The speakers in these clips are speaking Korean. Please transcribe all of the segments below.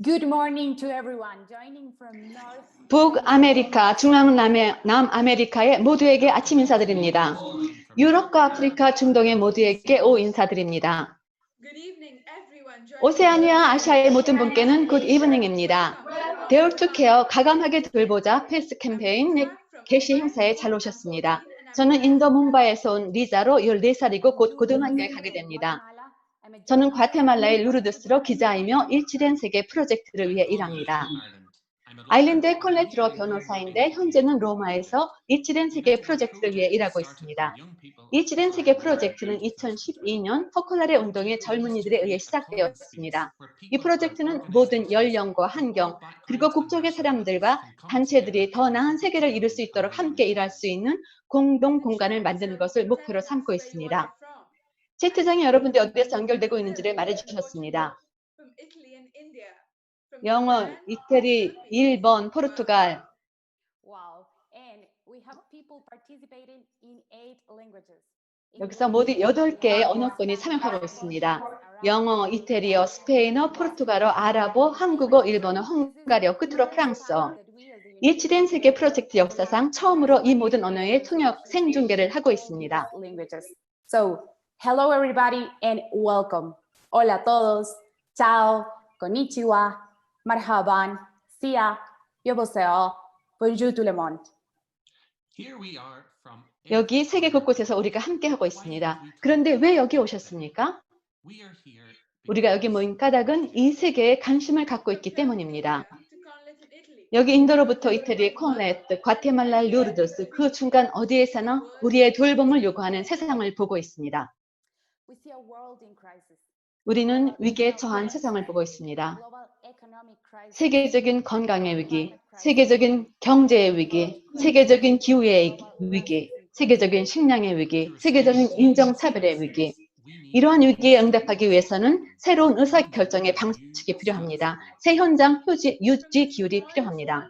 Good morning to everyone joining from North. 북아메리카, 중앙남아메리카의 모두에게 아침 인사드립니다. 유럽과 아프리카, 중동의 모두에게 오후 인사드립니다. 오세아니아, 아시아의 모든 분께는 굿 이브닝입니다. Dare to Care, 가감하게 돌보자 패스 캠페인 개시 행사에 잘 오셨습니다. 저는 인도 뭄바이에서 온 리자로 14살이고 곧 고등학교에 가게 됩니다. 저는 과테말라의 루르드스로 기자이며 일치된 세계 프로젝트를 위해 일합니다. 아일랜드의 콜레트로 변호사인데 현재는 로마에서 일치된 세계 프로젝트를 위해 일하고 있습니다. 일치된 세계 프로젝트는 2012년 포컬라레 운동의 젊은이들에 의해 시작되었습니다. 이 프로젝트는 모든 연령과 환경 그리고 국적의 사람들과 단체들이 더 나은 세계를 이룰 수 있도록 함께 일할 수 있는 공동 공간을 만드는 것을 목표로 삼고 있습니다. 채팅창에 여러분들이 어디에서 연결되고 있는지를 말해주셨습니다. 영어, 이태리, 일본, 포르투갈. Wow, and we have people participating in 8 languages. 여기서 모두 8개의 언어권이 참여하고 있습니다. 영어, 이태리어, 스페인어, 포르투갈어, 아랍어, 한국어, 일본어, 헝가리어, 끝으로 프랑스어. 일치된 세계 프로젝트 역사상 처음으로 이 모든 언어의 통역 생중계를 하고 있습니다. So, hello everybody and welcome. Hola a todos. Ciao. Konnichiwa. Marhaban. Sia. 여보세요. Bonjour tout le monde. 여기 세계 곳곳에서 우리가 함께 하고 있습니다. 그런데 왜 여기 오셨습니까? 우리가 여기 모인 까닭은 이 세계에 관심을 갖고 있기 때문입니다. 여기 인도로부터 이태리의 콘레트, 과테말라 루르드스, 그 중간 어디에서나 우리의 돌봄을 요구하는 세상을 보고 있습니다. 우리는 위기에 처한 세상을 보고 있습니다. 세계적인 건강의 위기, 세계적인 경제의 위기, 세계적인 기후의 위기, 세계적인 식량의 위기, 세계적인 인종차별의 위기. 이러한 위기에 응답하기 위해서는 새로운 의사결정의 방식이 필요합니다. 새 현장 유지 기울이 필요합니다.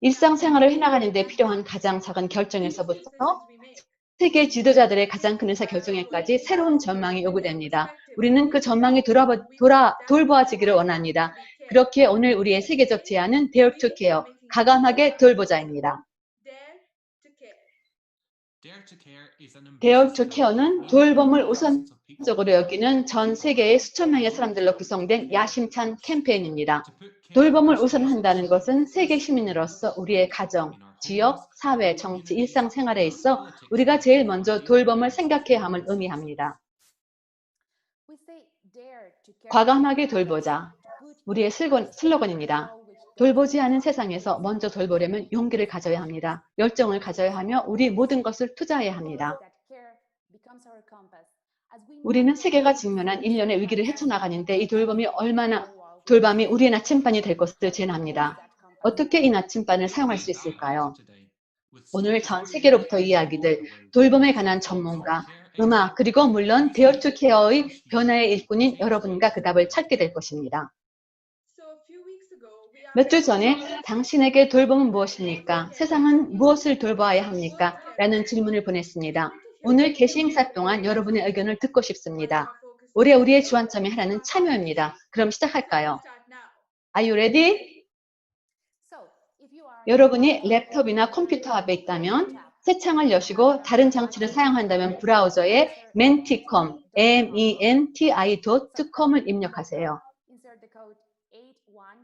일상생활을 해나가는 데 필요한 가장 작은 결정에서부터 세계 지도자들의 가장 큰 의사결정에까지 새로운 전망이 요구됩니다. 우리는 그 전망이 돌보아지기를 원합니다. 그렇게 오늘 우리의 세계적 제안은 Dare to Care, 가감하게 돌보자입니다. Dare to Care는 돌봄을 우선적으로 여기는 전 세계의 수천 명의 사람들로 구성된 야심찬 캠페인입니다. 돌봄을 우선한다는 것은 세계 시민으로서 우리의 가정, 지역, 사회, 정치, 일상생활에 있어 우리가 제일 먼저 돌봄을 생각해야 함을 의미합니다. 과감하게 돌보자. 우리의 슬로건입니다. 돌보지 않은 세상에서 먼저 돌보려면 용기를 가져야 합니다. 열정을 가져야 하며 우리 모든 것을 투자해야 합니다. 우리는 세계가 직면한 일련의 위기를 헤쳐나가는데 이 돌봄이 우리의 나침반이 될 것을 제안합니다. 어떻게 이 나침반을 사용할 수 있을까요? 오늘 전 세계로부터 이야기들, 돌봄에 관한 전문가, 음악, 그리고 물론 Dare to Care의 변화의 일꾼인 여러분과 그 답을 찾게 될 것입니다. 몇 주 전에 당신에게 돌봄은 무엇입니까? 세상은 무엇을 돌봐야 합니까? 라는 질문을 보냈습니다. 오늘 개시 행사 동안 여러분의 의견을 듣고 싶습니다. 올해 우리의 주안점이 하나는 참여입니다. 그럼 시작할까요? Are you ready? 여러분이 랩톱이나 컴퓨터 앞에 있다면 새 창을 여시고 다른 장치를 사용한다면 브라우저에 menticom, menti.com을 입력하세요.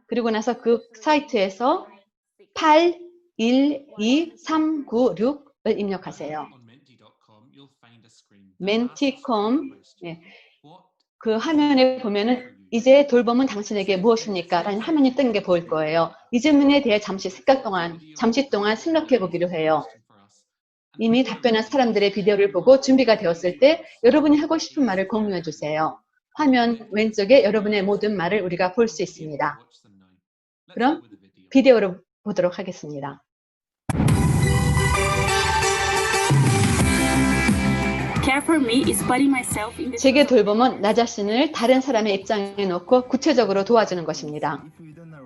그리고 나서 그 사이트에서 812396을 입력하세요. menticom, 그 화면에 보면은 이제 돌봄은 당신에게 무엇입니까? 라는 화면이 뜬 게 보일 거예요. 이 질문에 대해 잠시 동안 생각해 보기로 해요. 이미 답변한 사람들의 비디오를 보고 준비가 되었을 때 여러분이 하고 싶은 말을 공유해 주세요. 화면 왼쪽에 여러분의 모든 말을 우리가 볼 수 있습니다. 그럼 비디오로 보도록 하겠습니다. 제게 돌봄은 나 자신을 다른 사람의 입장에 놓고 구체적으로 도와주는 것입니다.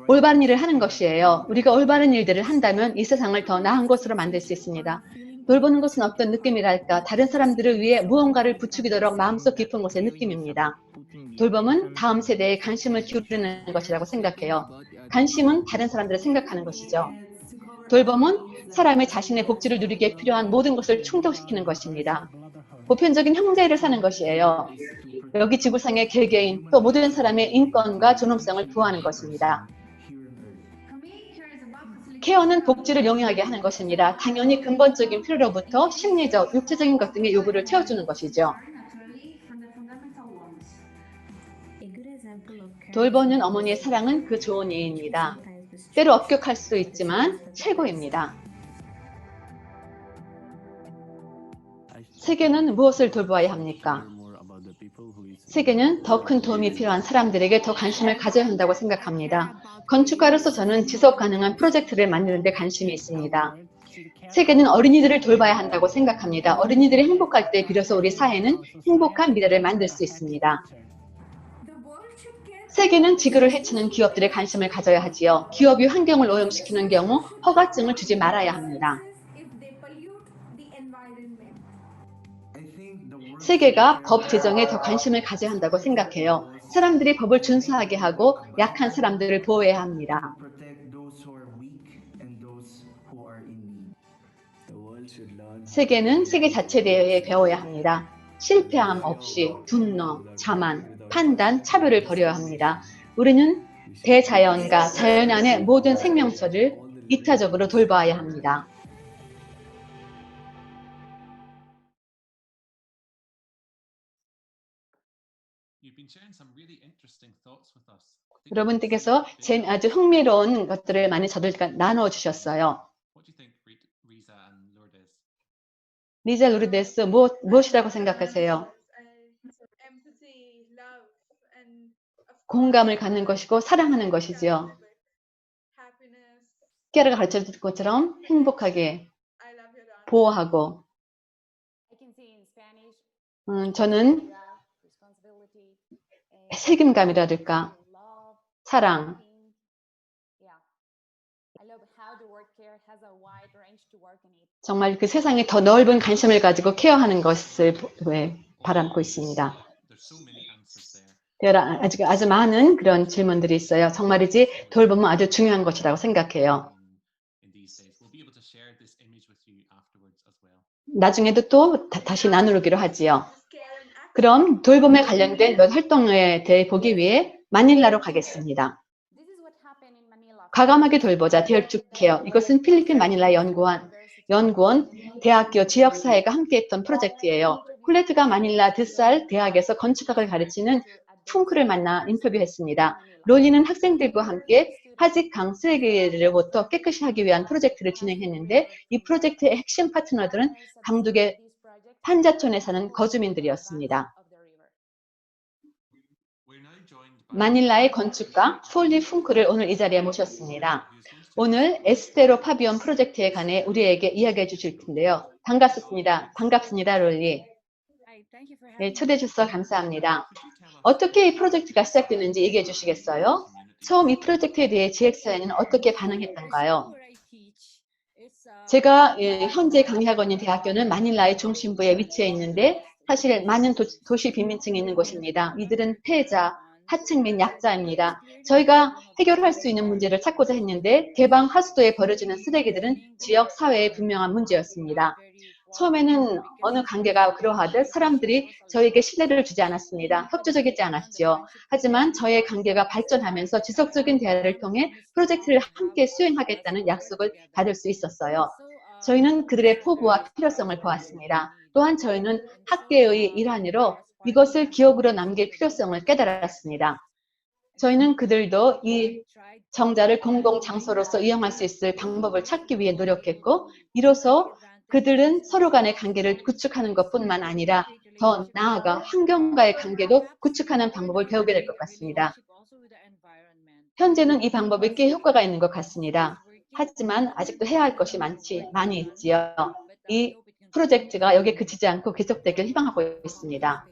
올바른 일을 하는 것이에요. 우리가 올바른 일들을 한다면 이 세상을 더 나은 곳으로 만들 수 있습니다. 돌보는 것은 어떤 느낌이랄까? 다른 사람들을 위해 무언가를 부추기도록 마음속 깊은 곳의 느낌입니다. 돌봄은 다음 세대에 관심을 기울이는 것이라고 생각해요. 관심은 다른 사람들을 생각하는 것이죠. 돌봄은 사람이 자신의 복지를 누리기에 필요한 모든 것을 충족시키는 것입니다. 보편적인 형제를 사는 것이에요. 여기 지구상의 개개인 또 모든 사람의 인권과 존엄성을 부호하는 것입니다. 케어는 복지를 용이하게 하는 것입니다. 당연히 근본적인 필요로부터 심리적, 육체적인 것 등의 요구를 채워주는 것이죠. 돌보는 어머니의 사랑은 그 좋은 예입니다. 때로 엄격할 수도 있지만 최고입니다. 세계는 무엇을 돌보아야 합니까? 세계는 더 큰 도움이 필요한 사람들에게 더 관심을 가져야 한다고 생각합니다. 건축가로서 저는 지속 가능한 프로젝트를 만드는 데 관심이 있습니다. 세계는 어린이들을 돌봐야 한다고 생각합니다. 어린이들이 행복할 때 비로소 우리 사회는 행복한 미래를 만들 수 있습니다. 세계는 지구를 해치는 기업들의 관심을 가져야 하지요. 기업이 환경을 오염시키는 경우 허가증을 주지 말아야 합니다. 세계가 법 제정에 더 관심을 가져야 한다고 생각해요. 사람들이 법을 준수하게 하고 약한 사람들을 보호해야 합니다. 세계는 세계 자체에 대해 배워야 합니다. 실패함 없이 분노, 자만, 판단, 차별을 버려야 합니다. 우리는 대자연과 자연 안의 모든 생명체를 이타적으로 돌봐야 합니다. 여러분들께서 아주 흥미로운 것들을 많이 저들과 나누어 주셨어요. 리자 루르데스 무엇이라고 생각하세요? 공감을 갖는 것이고 사랑하는 것이지요. 깨르가 가르쳐준 것처럼 행복하게 보호하고 저는 책임감이라든가 사랑 정말 그 세상에 더 넓은 관심을 가지고 케어하는 것을 바라고 있습니다. 아주 많은 그런 질문들이 있어요. 정말이지 돌보면 아주 중요한 것이라고 생각해요. 나중에도 또 다시 나누기로 하지요. 그럼 돌봄에 관련된 몇 활동에 대해 보기 위해 마닐라로 가겠습니다. 과감하게 돌보자, 데어투케어. 이것은 필리핀 마닐라 연구원, 대학교 지역사회가 함께했던 프로젝트예요. 콜레트가 마닐라 드살 대학에서 건축학을 가르치는 퉁크를 만나 인터뷰했습니다. 롤리는 학생들과 함께 하직강 쓰레기로부터 깨끗이 하기 위한 프로젝트를 진행했는데 이 프로젝트의 핵심 파트너들은 감독의 판자촌에 사는 거주민들이었습니다. 마닐라의 건축가 폴리 쿵크를 오늘 이 자리에 모셨습니다. 오늘 에스테로 파비온 프로젝트에 관해 우리에게 이야기해 주실 텐데요. 반갑습니다. 반갑습니다, 롤리. 네, 초대해 주셔서 감사합니다. 어떻게 이 프로젝트가 시작됐는지 얘기해 주시겠어요? 처음 이 프로젝트에 대해 지역사회는 어떻게 반응했던가요? 제가 현재 강의하고 있는 대학교는 마닐라의 중심부에 위치해 있는데 사실 많은 도시 빈민층이 있는 곳입니다. 이들은 패자, 하층 및 약자입니다. 저희가 해결할 수 있는 문제를 찾고자 했는데 개방 하수도에 버려지는 쓰레기들은 지역 사회의 분명한 문제였습니다. 처음에는 어느 관계가 그러하듯 사람들이 저에게 신뢰를 주지 않았습니다. 협조적이지 않았지요. 하지만 저의 관계가 발전하면서 지속적인 대화를 통해 프로젝트를 함께 수행하겠다는 약속을 받을 수 있었어요. 저희는 그들의 포부와 필요성을 보았습니다. 또한 저희는 학계의 일환으로 이것을 기억으로 남길 필요성을 깨달았습니다. 저희는 그들도 이 정자를 공공장소로서 이용할 수 있을 방법을 찾기 위해 노력했고 이로써 그들은 서로 간의 관계를 구축하는 것뿐만 아니라 더 나아가 환경과의 관계도 구축하는 방법을 배우게 될 것 같습니다. 현재는 이 방법이 꽤 효과가 있는 것 같습니다. 하지만 아직도 해야 할 것이 많이 있지요. 이 프로젝트가 여기에 그치지 않고 계속되길 희망하고 있습니다.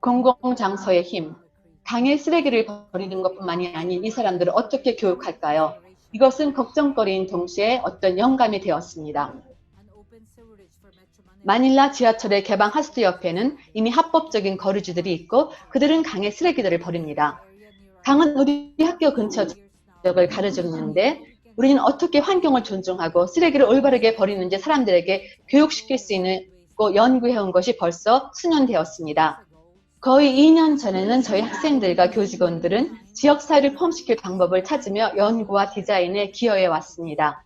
공공장소의 힘, 강의 쓰레기를 버리는 것뿐만이 아닌 이 사람들을 어떻게 교육할까요? 이것은 걱정거리인 동시에 어떤 영감이 되었습니다. 마닐라 지하철의 개방 하수도 옆에는 이미 합법적인 거류지들이 있고 그들은 강에 쓰레기들을 버립니다. 강은 우리 학교 근처 지역을 가려주는데 우리는 어떻게 환경을 존중하고 쓰레기를 올바르게 버리는지 사람들에게 교육시킬 수 있고 연구해온 것이 벌써 수년 되었습니다. 거의 2년 전에는 저희 학생들과 교직원들은 지역사회를 포함시킬 방법을 찾으며 연구와 디자인에 기여해 왔습니다.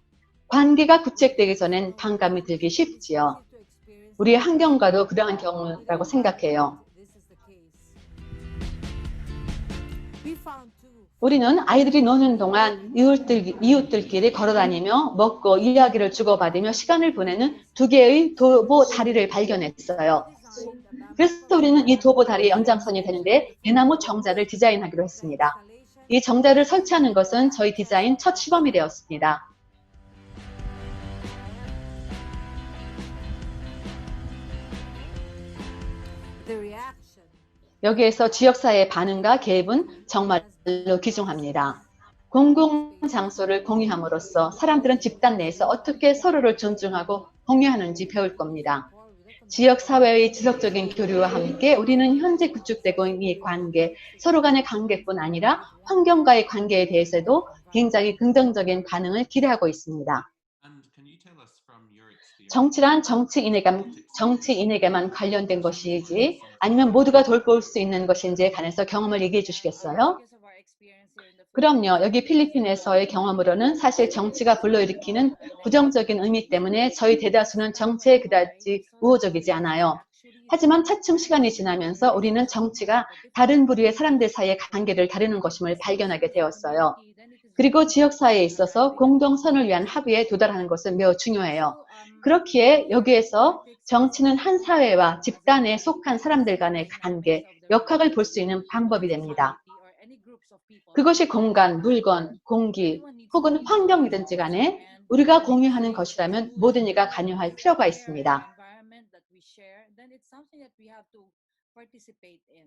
관계가 구체되기 전엔 반감이 들기 쉽지요. 우리의 환경과도 그러한 경우라고 생각해요. 우리는 아이들이 노는 동안 이웃들끼리 걸어다니며 먹고 이야기를 주고받으며 시간을 보내는 2개의 도보 다리를 발견했어요. 그래서 우리는 이 도보 다리의 연장선이 되는데 대나무 정자를 디자인하기로 했습니다. 이 정자를 설치하는 것은 저희 디자인 첫 시범이 되었습니다. 여기에서 지역사회의 반응과 개입은 정말로 귀중합니다. 공공장소를 공유함으로써 사람들은 집단 내에서 어떻게 서로를 존중하고 공유하는지 배울 겁니다. 지역사회의 지속적인 교류와 함께 우리는 현재 구축되고 있는 이 관계, 서로 간의 관계뿐 아니라 환경과의 관계에 대해서도 굉장히 긍정적인 반응을 기대하고 있습니다. 정치란 정치인에게만 관련된 것이지 아니면 모두가 돌볼 수 있는 것인지에 관해서 경험을 얘기해 주시겠어요? 그럼요. 여기 필리핀에서의 경험으로는 사실 정치가 불러일으키는 부정적인 의미 때문에 저희 대다수는 정치에 그다지 우호적이지 않아요. 하지만 차츰 시간이 지나면서 우리는 정치가 다른 부류의 사람들 사이의 관계를 다루는 것임을 발견하게 되었어요. 그리고 지역사회에 있어서 공동선을 위한 합의에 도달하는 것은 매우 중요해요. 그렇기에 여기에서 정치는 한 사회와 집단에 속한 사람들 간의 관계, 역학을 볼 수 있는 방법이 됩니다. 그것이 공간, 물건, 공기 혹은 환경이든지 간에 우리가 공유하는 것이라면 모든 이가 관여할 필요가 있습니다.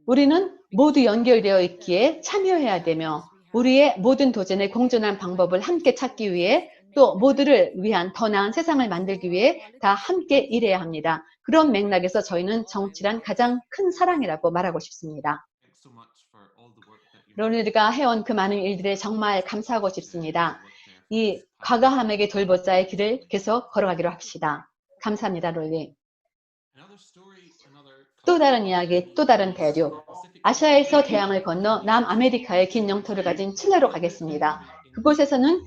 우리는 모두 연결되어 있기에 참여해야 되며 우리의 모든 도전에 공존한 방법을 함께 찾기 위해 또 모두를 위한 더 나은 세상을 만들기 위해 다 함께 일해야 합니다. 그런 맥락에서 저희는 정치란 가장 큰 사랑이라고 말하고 싶습니다. 롤리가 해온 그 많은 일들에 정말 감사하고 싶습니다. 이 과거함에게 돌보자의 길을 계속 걸어가기로 합시다. 감사합니다, 롤리. 또 다른 이야기, 또 다른 대륙. 아시아에서 대양을 건너 남아메리카의 긴 영토를 가진 칠레로 가겠습니다. 그곳에서는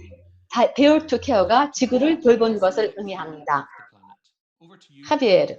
데어 투 케어가 지구를 돌보는 것을 의미합니다. 하비에르.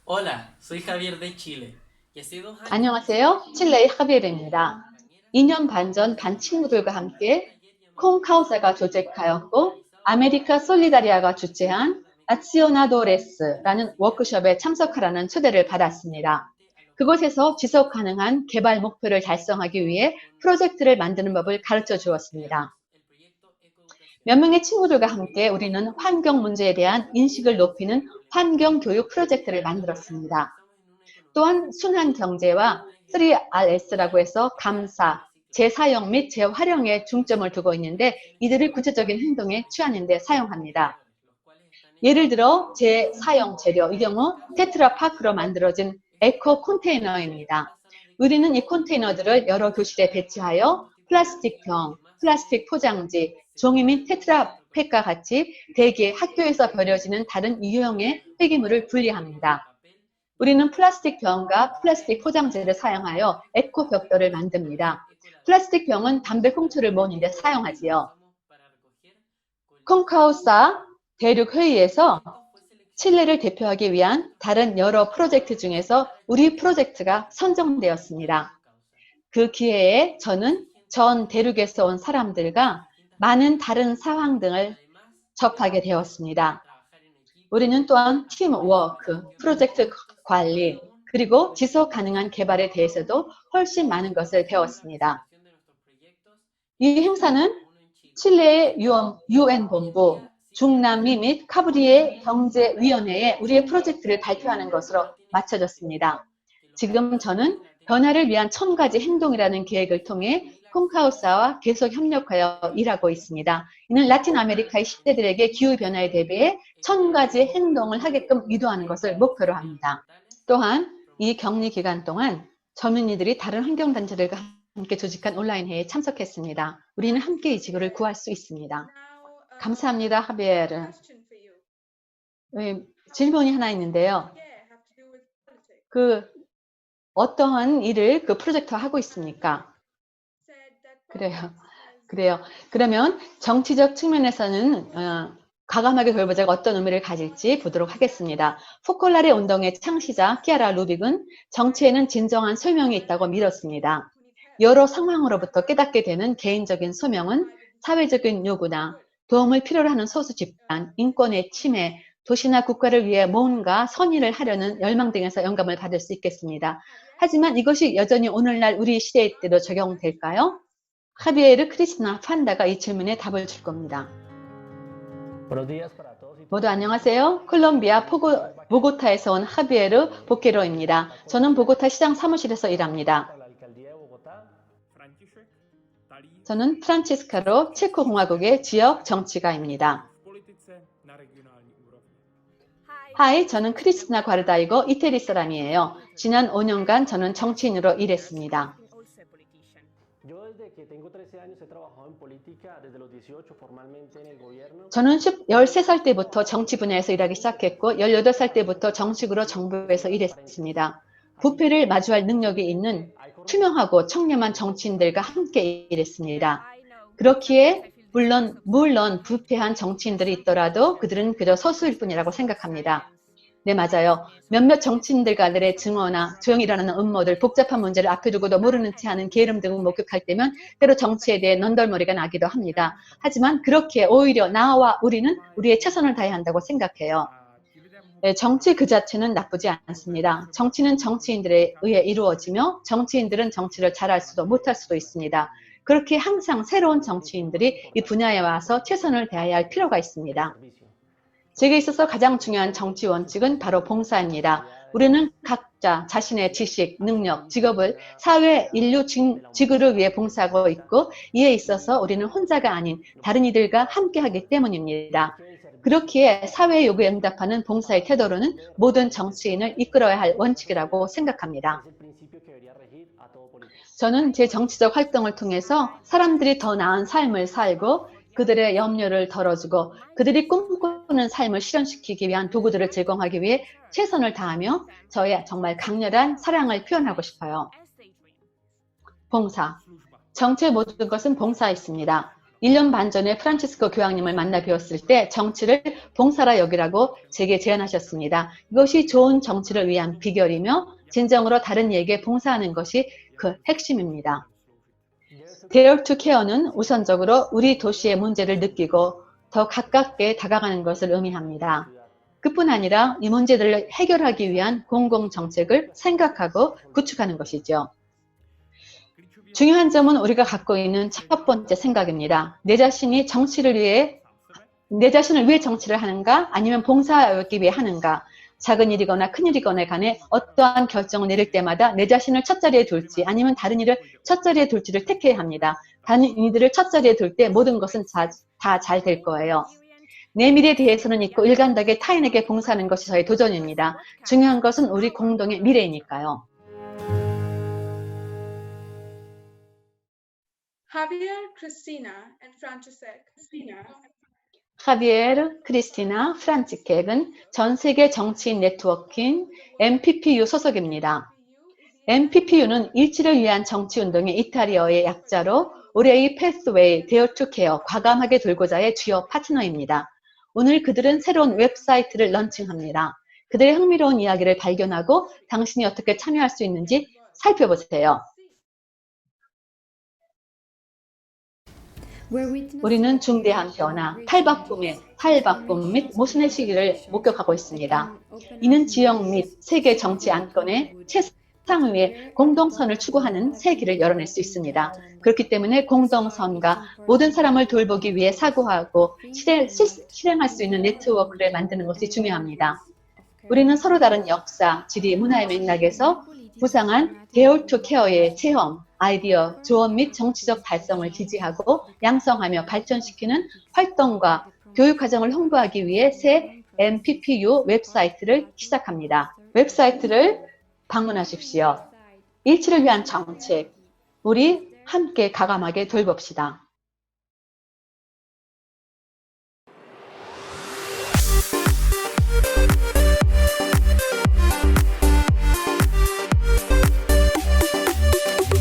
Hola, soy Javier de Chile. Y hace 2 años 안녕하세요. 칠레의 하비에르입니다. 2년 반 전 반 친구들과 함께 콩카우사가 조직하였고 아메리카 솔리다리아가 주최한 아치오나도레스라는 워크숍에 참석하라는 초대를 받았습니다. 그곳에서 지속 가능한 개발 목표를 달성하기 위해 프로젝트를 만드는 법을 가르쳐 주었습니다. 몇 명의 친구들과 함께 우리는 환경 문제에 대한 인식을 높이는 환경 교육 프로젝트를 만들었습니다. 또한 순환 경제와 3RS라고 해서 감사, 재사용 및 재활용에 중점을 두고 있는데 이들을 구체적인 행동에 취하는 데 사용합니다. 예를 들어 재사용 재료, 이 경우 테트라파크로 만들어진 에코 컨테이너입니다. 우리는 이 컨테이너들을 여러 교실에 배치하여 플라스틱 병, 플라스틱 포장지, 종이 및 테트라팩과 같이 대개 학교에서 버려지는 다른 유형의 폐기물을 분리합니다. 우리는 플라스틱 병과 플라스틱 포장지를 사용하여 에코 벽돌을 만듭니다. 플라스틱 병은 담배 꽁초를 모으는 데 사용하지요. 콩카우사 대륙 회의에서 칠레를 대표하기 위한 다른 여러 프로젝트 중에서 우리 프로젝트가 선정되었습니다. 그 기회에 저는 전 대륙에서 온 사람들과 많은 다른 상황 등을 접하게 되었습니다. 우리는 또한 팀워크, 프로젝트 관리, 그리고 지속 가능한 개발에 대해서도 훨씬 많은 것을 배웠습니다. 이 행사는 칠레의 UN 본부, 중남미 및 카브리의 경제위원회에 우리의 프로젝트를 발표하는 것으로 마쳐졌습니다. 지금 저는 변화를 위한 1000가지 행동이라는 계획을 통해 콩카우사와 계속 협력하여 일하고 있습니다. 이는 라틴 아메리카의 10대들에게 기후변화에 대비해 1000가지 행동을 하게끔 유도하는 것을 목표로 합니다. 또한 이 격리 기간 동안 젊은이들이 다른 환경단체들과 함께 조직한 온라인 회의에 참석했습니다. 우리는 함께 이 지구를 구할 수 있습니다. 감사합니다, 하비에르. 질문이 하나 있는데요. 어떠한 일을 프로젝트화 하고 있습니까? 그래요. 그러면 정치적 측면에서는 과감하게 돌보자가 어떤 의미를 가질지 보도록 하겠습니다. 포콜라레 운동의 창시자 키아라 루빅은 정치에는 진정한 소명이 있다고 믿었습니다. 여러 상황으로부터 깨닫게 되는 개인적인 소명은 사회적인 요구나 도움을 필요로 하는 소수 집단, 인권의 침해, 도시나 국가를 위해 뭔가 선의를 하려는 열망 등에서 영감을 받을 수 있겠습니다. 하지만 이것이 여전히 오늘날 우리 시대의 때도 적용될까요? 하비에르 크리스나 판다가 이 질문에 답을 줄 겁니다. 모두 안녕하세요. 콜롬비아 보고타에서 온 하비에르 보케로입니다. 저는 보고타 시장 사무실에서 일합니다. 저는 프란치스카로 체코 공화국의 지역 정치가입니다. 하이, 저는 크리스티나 과르다이고 이태리 사람이에요. 지난 5년간 저는 정치인으로 일했습니다. 저는 13살 때부터 정치 분야에서 일하기 시작했고 18살 때부터 정식으로 정부에서 일했습니다. 부패를 마주할 능력이 있는 투명하고 청렴한 정치인들과 함께 일했습니다. 그렇기에 물론 부패한 정치인들이 있더라도 그들은 그저 소수일 뿐이라고 생각합니다. 네, 맞아요. 몇몇 정치인들과들의 증오나 조용히 일어나는 음모들, 복잡한 문제를 앞에 두고도 모르는 채 하는 게으름 등을 목격할 때면 때로 정치에 대해 넌덜머리가 나기도 합니다. 하지만 그렇게 오히려 나와 우리는 우리의 최선을 다해야 한다고 생각해요. 정치 그 자체는 나쁘지 않습니다. 정치는 정치인들에 의해 이루어지며 정치인들은 정치를 잘할 수도 못할 수도 있습니다. 그렇게 항상 새로운 정치인들이 이 분야에 와서 최선을 다해야 할 필요가 있습니다. 제게 있어서 가장 중요한 정치 원칙은 바로 봉사입니다. 우리는 각자 자신의 지식, 능력, 직업을 사회, 인류, 지구를 위해 봉사하고 있고 이에 있어서 우리는 혼자가 아닌 다른 이들과 함께하기 때문입니다. 그렇기에 사회의 요구에 응답하는 봉사의 태도로는 모든 정치인을 이끌어야 할 원칙이라고 생각합니다. 저는 제 정치적 활동을 통해서 사람들이 더 나은 삶을 살고 그들의 염려를 덜어주고 그들이 꿈꾸는 삶을 실현시키기 위한 도구들을 제공하기 위해 최선을 다하며 저의 정말 강렬한 사랑을 표현하고 싶어요. 봉사. 정치의 모든 것은 봉사였습니다. 1년 반 전에 프란치스코 교황님을 만나 뵈었을 때 정치를 봉사라 여기라고 제게 제안하셨습니다. 이것이 좋은 정치를 위한 비결이며 진정으로 다른 이에게 봉사하는 것이 그 핵심입니다. Dare to Care는 우선적으로 우리 도시의 문제를 느끼고 더 가깝게 다가가는 것을 의미합니다. 그뿐 아니라 이 문제들을 해결하기 위한 공공정책을 생각하고 구축하는 것이죠. 중요한 점은 우리가 갖고 있는 첫 번째 생각입니다. 내 자신을 위해 정치를 하는가 아니면 봉사하기 위해 하는가. 작은 일이거나 큰 일이거나 간에 어떠한 결정을 내릴 때마다 내 자신을 첫 자리에 둘지 아니면 다른 일을 첫 자리에 둘지를 택해야 합니다. 다른 이들을 첫 자리에 둘 때 모든 것은 다 잘 될 거예요. 내 미래에 대해서는 있고 일관되게 타인에게 봉사하는 것이 저의 도전입니다. 중요한 것은 우리 공동의 미래이니까요. 하비에르, 크리스티나, 프란치켑은 전 세계 정치인 네트워킹 MPPU 소속입니다. MPPU는 일치를 위한 정치운동의 이탈리아어의 약자로 올해의 Pathway, Dare to Care, 과감하게 돌고자의 주요 파트너입니다. 오늘 그들은 새로운 웹사이트를 런칭합니다. 그들의 흥미로운 이야기를 발견하고 당신이 어떻게 참여할 수 있는지 살펴보세요. 우리는 중대한 변화, 탈바꿈 및 모순의 시기를 목격하고 있습니다. 이는 지역 및 세계 정치 안건의 최상을 위해 공동선을 추구하는 새 길을 열어낼 수 있습니다. 그렇기 때문에 공동선과 모든 사람을 돌보기 위해 사고하고 실행할 수 있는 네트워크를 만드는 것이 중요합니다. 우리는 서로 다른 역사, 지리, 문화의 맥락에서 부상한 Dare to Care의 체험, 아이디어, 조언 및 정치적 달성을 지지하고 양성하며 발전시키는 활동과 교육 과정을 홍보하기 위해 새 MPPU 웹사이트를 시작합니다. 웹사이트를 방문하십시오. 일치를 위한 정책, 우리 함께 가감하게 돌봅시다.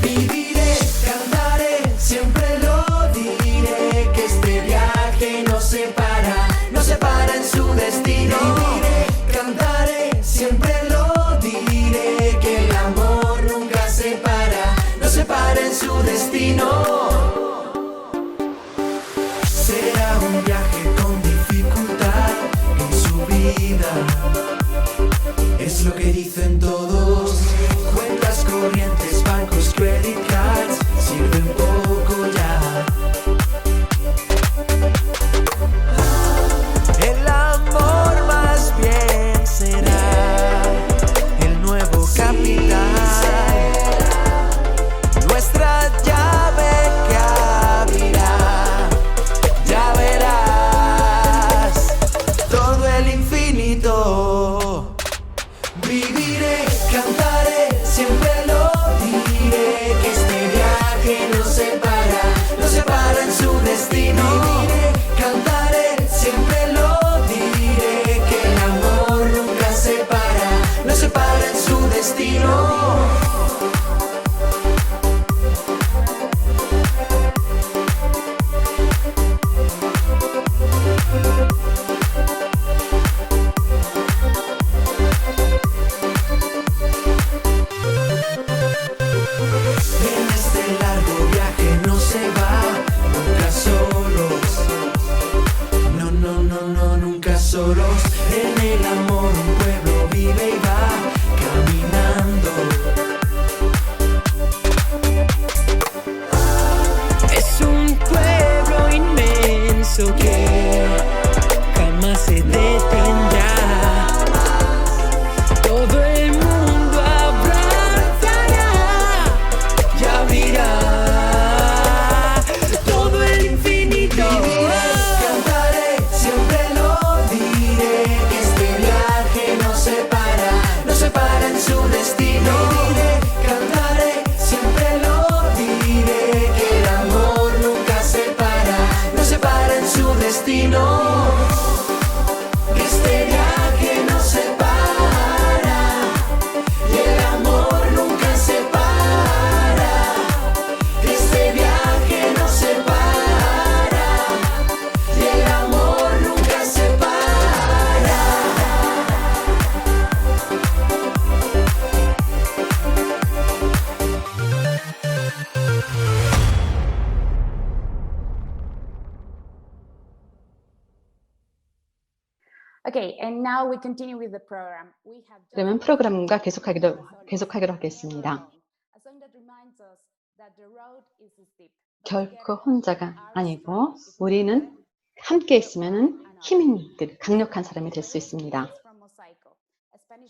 Viviré, cantaré, siempre lo diré, que este viaje nos separa en su destino. Viviré, cantaré, siempre lo diré, que el amor nunca nos separa en su destino. Será un viaje con dificultad en su vida, es lo que dicen todos. Cuentas corrientes, bancos, credit cards, sirven poco ya. El amor más bien será el nuevo capital, nuestra llave que abrirá, ya verás todo el infinito. Viviré, cantaré, siempre lo diré, que este viaje nos separa en su destino. Viviré, cantaré, siempre lo diré, que el amor nunca nos separa en su destino. En este largo viaje no se va nunca solos. No, no, no, no, nunca solos. En el amor un pueblo vive y va caminando. Es un pueblo inmenso que jamás se detendrá. Todo el mundo abrazará y abrirá todo el infinito. Viviré, cantaré, siempre lo diré, que este viaje nos separa en su destino. Viviré, cantaré, siempre lo diré, que el amor nunca nos separa en su destino. Que este viaje nos separa y el amor nunca separa. Que este viaje nos separa y el amor nunca separa. Okay, and now we continue with the program. We have just 그러면 프로그램과 계속하기로 하겠습니다. a song that reminds us that the road is steep. 결코 혼자가 아니고 우리는 함께 있으면 힘 있는 강력한 사람이 될 수 있습니다.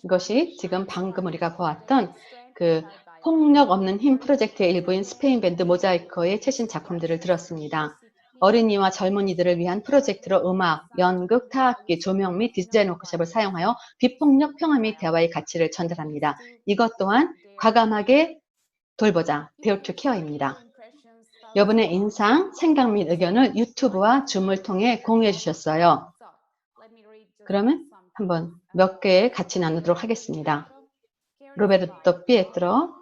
이것이 지금 방금 우리가 보았던 그 폭력 없는 힘 프로젝트의 일부인 스페인 밴드 모자이커의 최신 작품들을 들었습니다. 어린이와 젊은이들을 위한 프로젝트로 음악, 연극, 타악기, 조명 및 디자인 워크숍을 사용하여 비폭력 평화 및 대화의 가치를 전달합니다. 이것 또한 과감하게 돌보자, Dare to Care입니다. 여러분의 인상, 생각 및 의견을 유튜브와 줌을 통해 공유해 주셨어요. 그러면 한번 몇 개 같이 나누도록 하겠습니다. 로베르토 피에트로,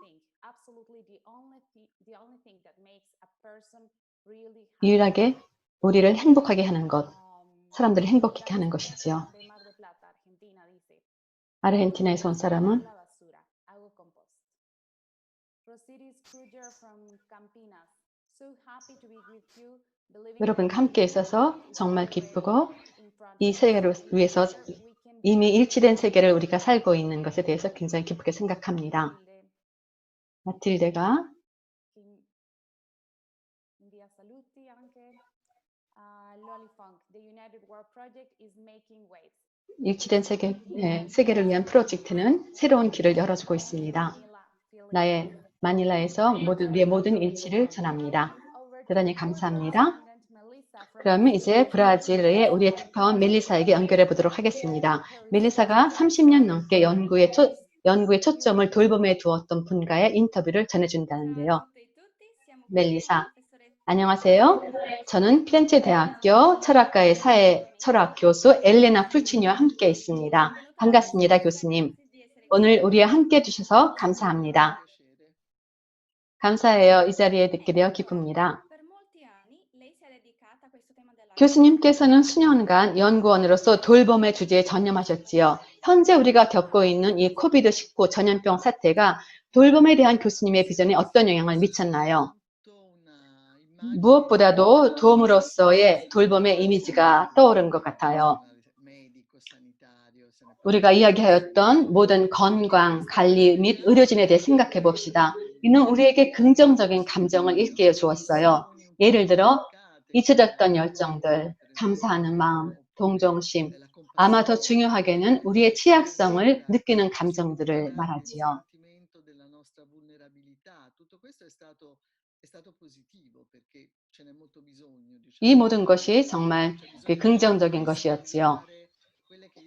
유일하게 우리를 행복하게 하는 것, 사람들을 행복하게 하는 것이지요. 아르헨티나에서 온 사람은 여러분과 함께 있어서 정말 기쁘고 이 세계를 위해서 이미 일치된 세계를 우리가 살고 있는 것에 대해서 굉장히 기쁘게 생각합니다. 마틸데가 일치된 세계를 위한 프로젝트는 새로운 길을 열어주고 있습니다. 나의 마닐라에서 우리의 모든 일치를 전합니다. 대단히 감사합니다. 그러면 이제 브라질의 우리의 특파원 멜리사에게 연결해 보도록 하겠습니다. 멜리사가 30년 넘게 연구의 초점을 돌봄에 두었던 분과의 인터뷰를 전해준다는데요. 멜리사, 안녕하세요. 저는 피렌체 대학교 철학과의 사회 철학 교수 엘레나 풀치니와 함께 있습니다. 반갑습니다, 교수님. 오늘 우리와 함께 해주셔서 감사합니다. 감사해요. 이 자리에 듣게 되어 기쁩니다. 교수님께서는 수년간 연구원으로서 돌봄의 주제에 전념하셨지요. 현재 우리가 겪고 있는 이 코비드-19 전염병 사태가 돌봄에 대한 교수님의 비전에 어떤 영향을 미쳤나요? 무엇보다도 도움으로서의 돌봄의 이미지가 떠오른 것 같아요. 우리가 이야기하였던 모든 건강, 관리 및 의료진에 대해 생각해 봅시다. 이는 우리에게 긍정적인 감정을 일깨워 주었어요. 예를 들어 잊혀졌던 열정들, 감사하는 마음, 동정심, 아마 더 중요하게는 우리의 취약성을 느끼는 감정들을 말하지요. 이 모든 것이 정말 긍정적인 것이었지요.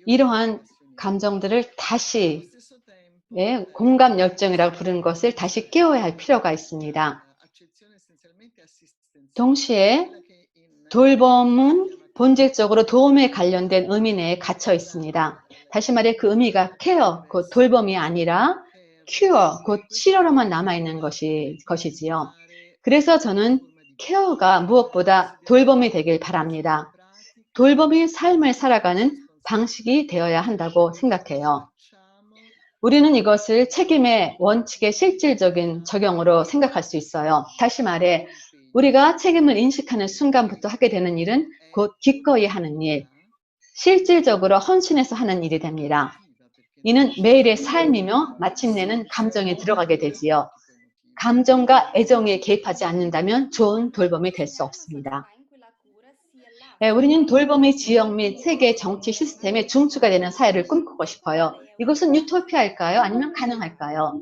이러한 감정들을 다시 공감 열정이라고 부르는 것을 다시 깨워야 할 필요가 있습니다. 동시에 돌봄은 본질적으로 도움에 관련된 의미 내에 갇혀 있습니다. 다시 말해 그 의미가 케어, 곧 돌봄이 아니라 큐어, 곧 치료로만 남아있는 것이지요. 그래서 저는 케어가 무엇보다 돌봄이 되길 바랍니다. 돌봄이 삶을 살아가는 방식이 되어야 한다고 생각해요. 우리는 이것을 책임의 원칙의 실질적인 적용으로 생각할 수 있어요. 다시 말해 우리가 책임을 인식하는 순간부터 하게 되는 일은 곧 기꺼이 하는 일, 실질적으로 헌신해서 하는 일이 됩니다. 이는 매일의 삶이며 마침내는 감정에 들어가게 되지요. 감정과 애정에 개입하지 않는다면 좋은 돌봄이 될 수 없습니다. 우리는 돌봄의 지역 및 세계 정치 시스템의 중추가 되는 사회를 꿈꾸고 싶어요. 이것은 유토피아일까요? 아니면 가능할까요?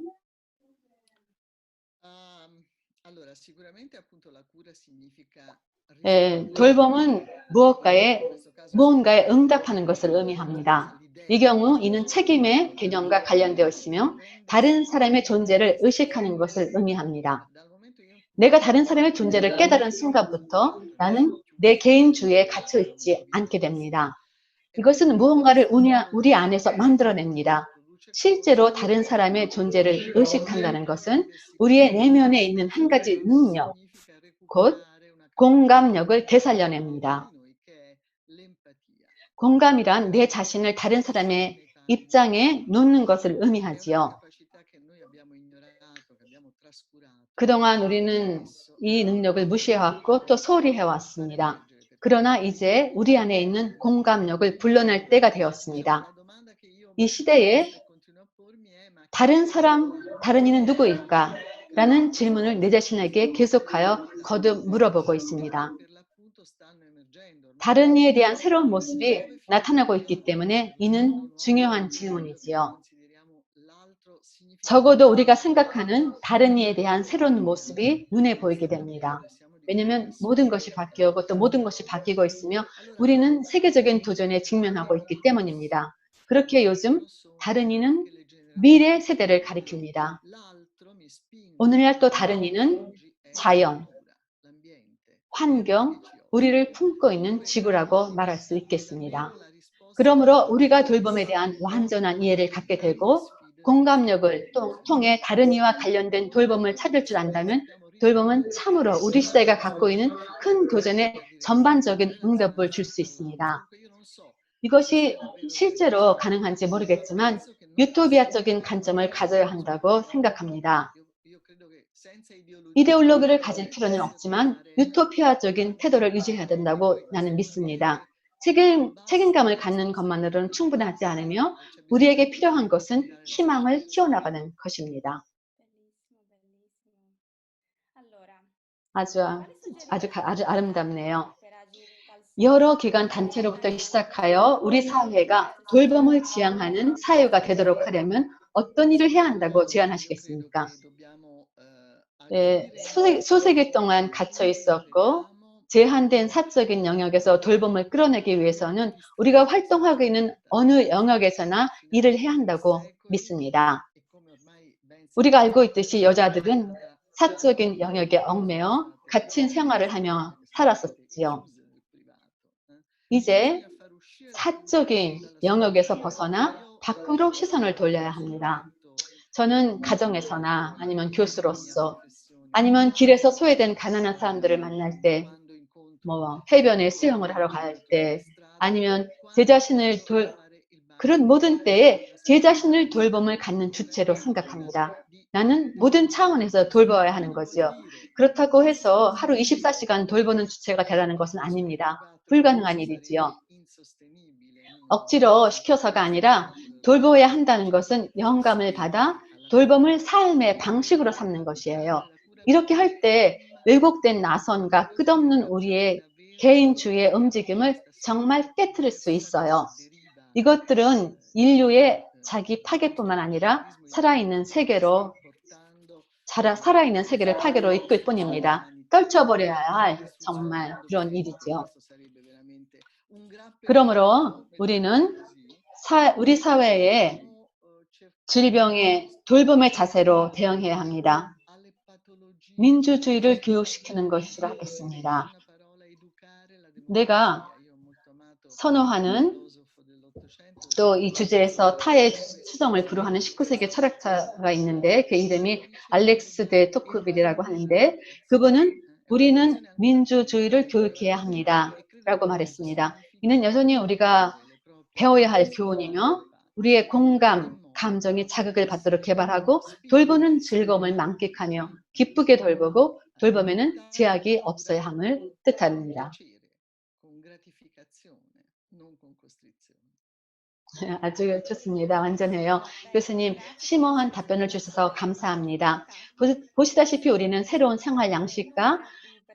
돌봄은 무언가에 응답하는 것을 의미합니다. 이 경우 이는 책임의 개념과 관련되어 있으며 다른 사람의 존재를 의식하는 것을 의미합니다. 내가 다른 사람의 존재를 깨달은 순간부터 나는 내 개인주의에 갇혀 있지 않게 됩니다. 이것은 무언가를 우리 안에서 만들어냅니다. 실제로 다른 사람의 존재를 의식한다는 것은 우리의 내면에 있는 한 가지 능력, 곧 공감력을 되살려냅니다. 공감이란 내 자신을 다른 사람의 입장에 놓는 것을 의미하지요. 그동안 우리는 이 능력을 무시해왔고 또 소홀히 해왔습니다. 그러나 이제 우리 안에 있는 공감력을 불러낼 때가 되었습니다. 이 시대에 다른 이는 누구일까? 라는 질문을 내 자신에게 계속하여 거듭 물어보고 있습니다. 다른 이에 대한 새로운 모습이 나타나고 있기 때문에 이는 중요한 질문이지요. 적어도 우리가 생각하는 다른 이에 대한 새로운 모습이 눈에 보이게 됩니다. 왜냐하면 모든 것이 바뀌고 또 모든 것이 바뀌고 있으며 우리는 세계적인 도전에 직면하고 있기 때문입니다. 그렇게 요즘 다른 이는 미래 세대를 가리킵니다. 오늘날 또 다른 이는 자연, 환경, 우리를 품고 있는 지구라고 말할 수 있겠습니다. 그러므로 우리가 돌봄에 대한 완전한 이해를 갖게 되고 공감력을 통해 다른 이와 관련된 돌봄을 찾을 줄 안다면 돌봄은 참으로 우리 시대가 갖고 있는 큰 도전에 전반적인 응답을 줄 수 있습니다. 이것이 실제로 가능한지 모르겠지만 유토피아적인 관점을 가져야 한다고 생각합니다. 이데올로기를 가질 필요는 없지만 유토피아적인 태도를 유지해야 된다고 나는 믿습니다. 책임감을 갖는 것만으로는 충분하지 않으며 우리에게 필요한 것은 희망을 키워나가는 것입니다. 아주 아름답네요. 여러 기관 단체로부터 시작하여 우리 사회가 돌봄을 지향하는 사회가 되도록 하려면 어떤 일을 해야 한다고 제안하시겠습니까? 네, 수세기 동안 갇혀 있었고 제한된 사적인 영역에서 돌봄을 끌어내기 위해서는 우리가 활동하고 있는 어느 영역에서나 일을 해야 한다고 믿습니다. 우리가 알고 있듯이 여자들은 사적인 영역에 얽매여 갇힌 생활을 하며 살았었지요. 이제 사적인 영역에서 벗어나 밖으로 시선을 돌려야 합니다. 저는 가정에서나 아니면 교수로서 아니면 길에서 소외된 가난한 사람들을 만날 때, 해변에 수영을 하러 갈 때, 아니면 제 자신을 그런 모든 때에 제 자신을 돌봄을 갖는 주체로 생각합니다. 나는 모든 차원에서 돌봐야 하는 거지요. 그렇다고 해서 하루 24시간 돌보는 주체가 되라는 것은 아닙니다. 불가능한 일이지요. 억지로 시켜서가 아니라 돌보아야 한다는 것은 영감을 받아 돌봄을 삶의 방식으로 삼는 것이에요. 이렇게 할 때 왜곡된 나선과 끝없는 우리의 개인주의의 움직임을 정말 깨트릴 수 있어요. 이것들은 인류의 자기 파괴뿐만 아니라 살아있는 세계를 파괴로 이끌 뿐입니다. 떨쳐버려야 할 정말 그런 일이죠. 그러므로 우리는 우리 사회의 질병의 돌봄의 자세로 대응해야 합니다. 민주주의를 교육시키는 것으로 하겠습니다. 내가 선호하는 또 이 주제에서 타의 추정을 불허하는 19세기 철학자가 있는데 그 이름이 알렉스 데 토크빌이라고 하는데 그분은 우리는 민주주의를 교육해야 합니다. 라고 말했습니다. 이는 여전히 우리가 배워야 할 교훈이며 우리의 공감, 감정이 자극을 받도록 개발하고 돌보는 즐거움을 만끽하며 기쁘게 돌보고 돌봄에는 제약이 없어야 함을 뜻합니다. 아주 좋습니다. 완전해요. 교수님, 심오한 답변을 주셔서 감사합니다. 보시다시피 우리는 새로운 생활 양식과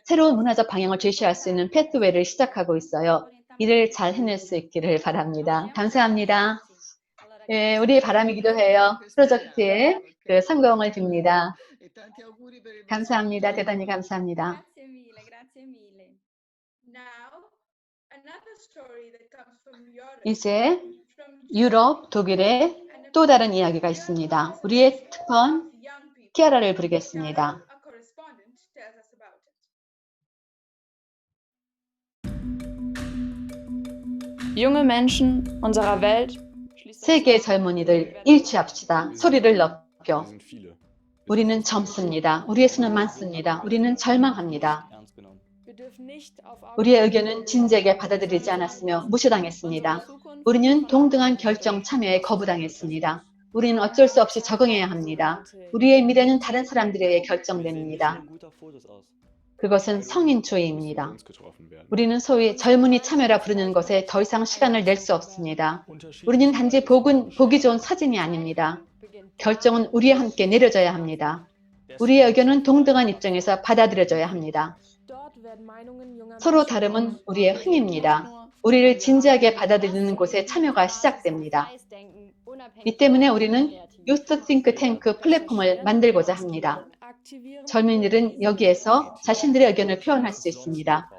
새로운 문화적 방향을 제시할 수 있는 패스웨이를 시작하고 있어요. 이를 잘 해낼 수 있기를 바랍니다. 감사합니다. 예, 우리의 바람이기도 해요. 프로젝트의 그 성공을 빕니다. 감사합니다. 대단히 감사합니다. 이제 유럽, 독일의 또 다른 이야기가 있습니다. 우리의 특파원 키아라를 부르겠습니다. Junge Menschen unserer Welt 세계 젊은이들 일치합시다. 소리를 높여. 우리는 젊습니다. 우리의 수는 많습니다. 우리는 절망합니다. 우리의 의견은 진지하게 받아들이지 않았으며 무시당했습니다. 우리는 동등한 결정 참여에 거부당했습니다. 우리는 어쩔 수 없이 적응해야 합니다. 우리의 미래는 다른 사람들에 의해 결정됩니다. 그것은 성인주의입니다. 우리는 소위 젊은이 참여라 부르는 것에 더 이상 시간을 낼 수 없습니다. 우리는 단지 보기 좋은 사진이 아닙니다. 결정은 우리와 함께 내려져야 합니다. 우리의 의견은 동등한 입장에서 받아들여져야 합니다. 서로 다름은 우리의 흥입니다. 우리를 진지하게 받아들이는 곳에 참여가 시작됩니다. 이 때문에 우리는 유스 싱크탱크 플랫폼을 만들고자 합니다. 젊은이들은 여기에서 자신들의 의견을 표현할 수 있습니다.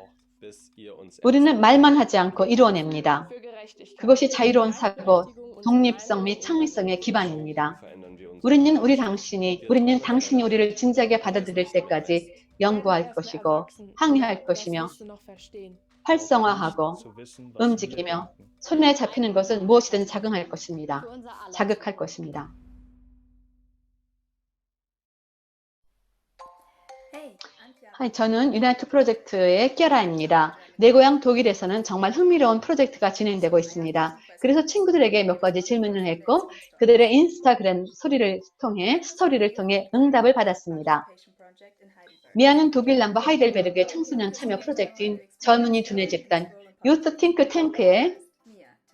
우리는 말만 하지 않고 이루어냅니다. 그것이 자유로운 사고, 독립성 및 창의성의 기반입니다. 우리는 당신이 우리를 진지하게 받아들일 때까지 연구할 것이고 항의할 것이며 활성화하고 움직이며 손에 잡히는 것은 무엇이든 자극할 것입니다. 저는 유나이트 프로젝트의 키아라입니다. 내 고향 독일에서는 정말 흥미로운 프로젝트가 진행되고 있습니다. 그래서 친구들에게 몇 가지 질문을 했고 그들의 인스타그램 스토리를 통해 응답을 받았습니다. 미아는 독일 남부 하이델베르크의 청소년 참여 프로젝트인 젊은이 두뇌 집단 유스 팅크탱크의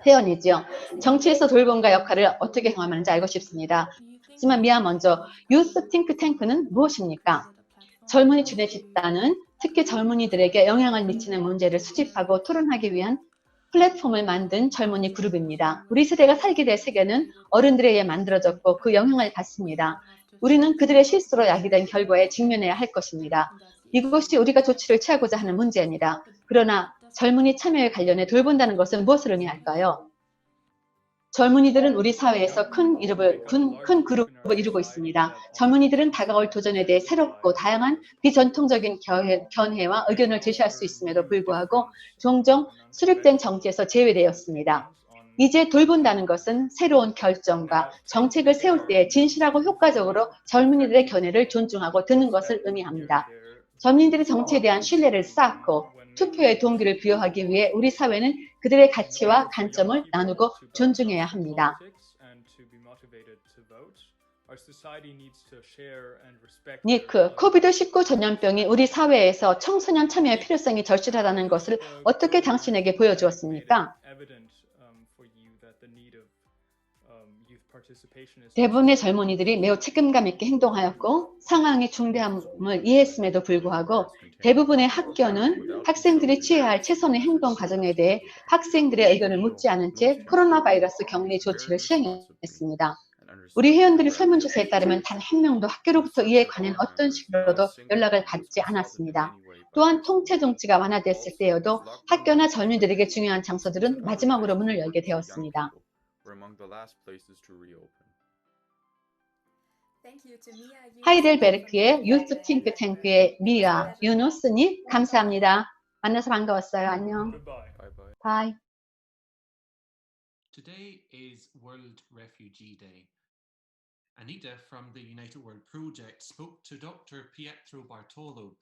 회원이지요. 정치에서 돌봄과 역할을 어떻게 경험하는지 알고 싶습니다. 하지만 미아 먼저 유스 팅크탱크는 무엇입니까? 젊은이 두뇌 집단은 특히 젊은이들에게 영향을 미치는 문제를 수집하고 토론하기 위한 플랫폼을 만든 젊은이 그룹입니다. 우리 세대가 살게 될 세계는 어른들에 의해 만들어졌고 그 영향을 받습니다. 우리는 그들의 실수로 야기된 결과에 직면해야 할 것입니다. 이것이 우리가 조치를 취하고자 하는 문제입니다. 그러나 젊은이 참여에 관련해 돌본다는 것은 무엇을 의미할까요? 젊은이들은 우리 사회에서 큰 그룹을 이루고 있습니다. 젊은이들은 다가올 도전에 대해 새롭고 다양한 비전통적인 견해와 의견을 제시할 수 있음에도 불구하고 종종 수립된 정치에서 제외되었습니다. 이제 돌본다는 것은 새로운 결정과 정책을 세울 때 진실하고 효과적으로 젊은이들의 견해를 존중하고 듣는 것을 의미합니다. 젊은이들이 정치에 대한 신뢰를 쌓고 투표의 동기를 부여하기 위해 우리 사회는 그들의 가치와 관점을 나누고 존중해야 합니다. 니크, 코비드-19 전염병이 우리 사회에서 청소년 참여의 필요성이 절실하다는 것을 어떻게 당신에게 보여주었습니까? 대부분의 젊은이들이 매우 책임감 있게 행동하였고 상황의 중대함을 이해했음에도 불구하고 대부분의 학교는 학생들이 취해야 할 최선의 행동 과정에 대해 학생들의 의견을 묻지 않은 채 코로나 바이러스 격리 조치를 시행했습니다. 우리 회원들의 설문조사에 따르면 단 한 명도 학교로부터 이에 관한 어떤 식으로도 연락을 받지 않았습니다. 또한 통제 정치가 완화됐을 때여도 학교나 젊은이들에게 중요한 장소들은 마지막으로 문을 열게 되었습니다. 하이델베르크의 유스 팅크탱크의 미아 유누스님 감사합니다. 만나서 반가웠어요. 안녕. 바이. Today is World Refugee Day. Anita from the United World Project spoke to Dr. Pietro Bartolo,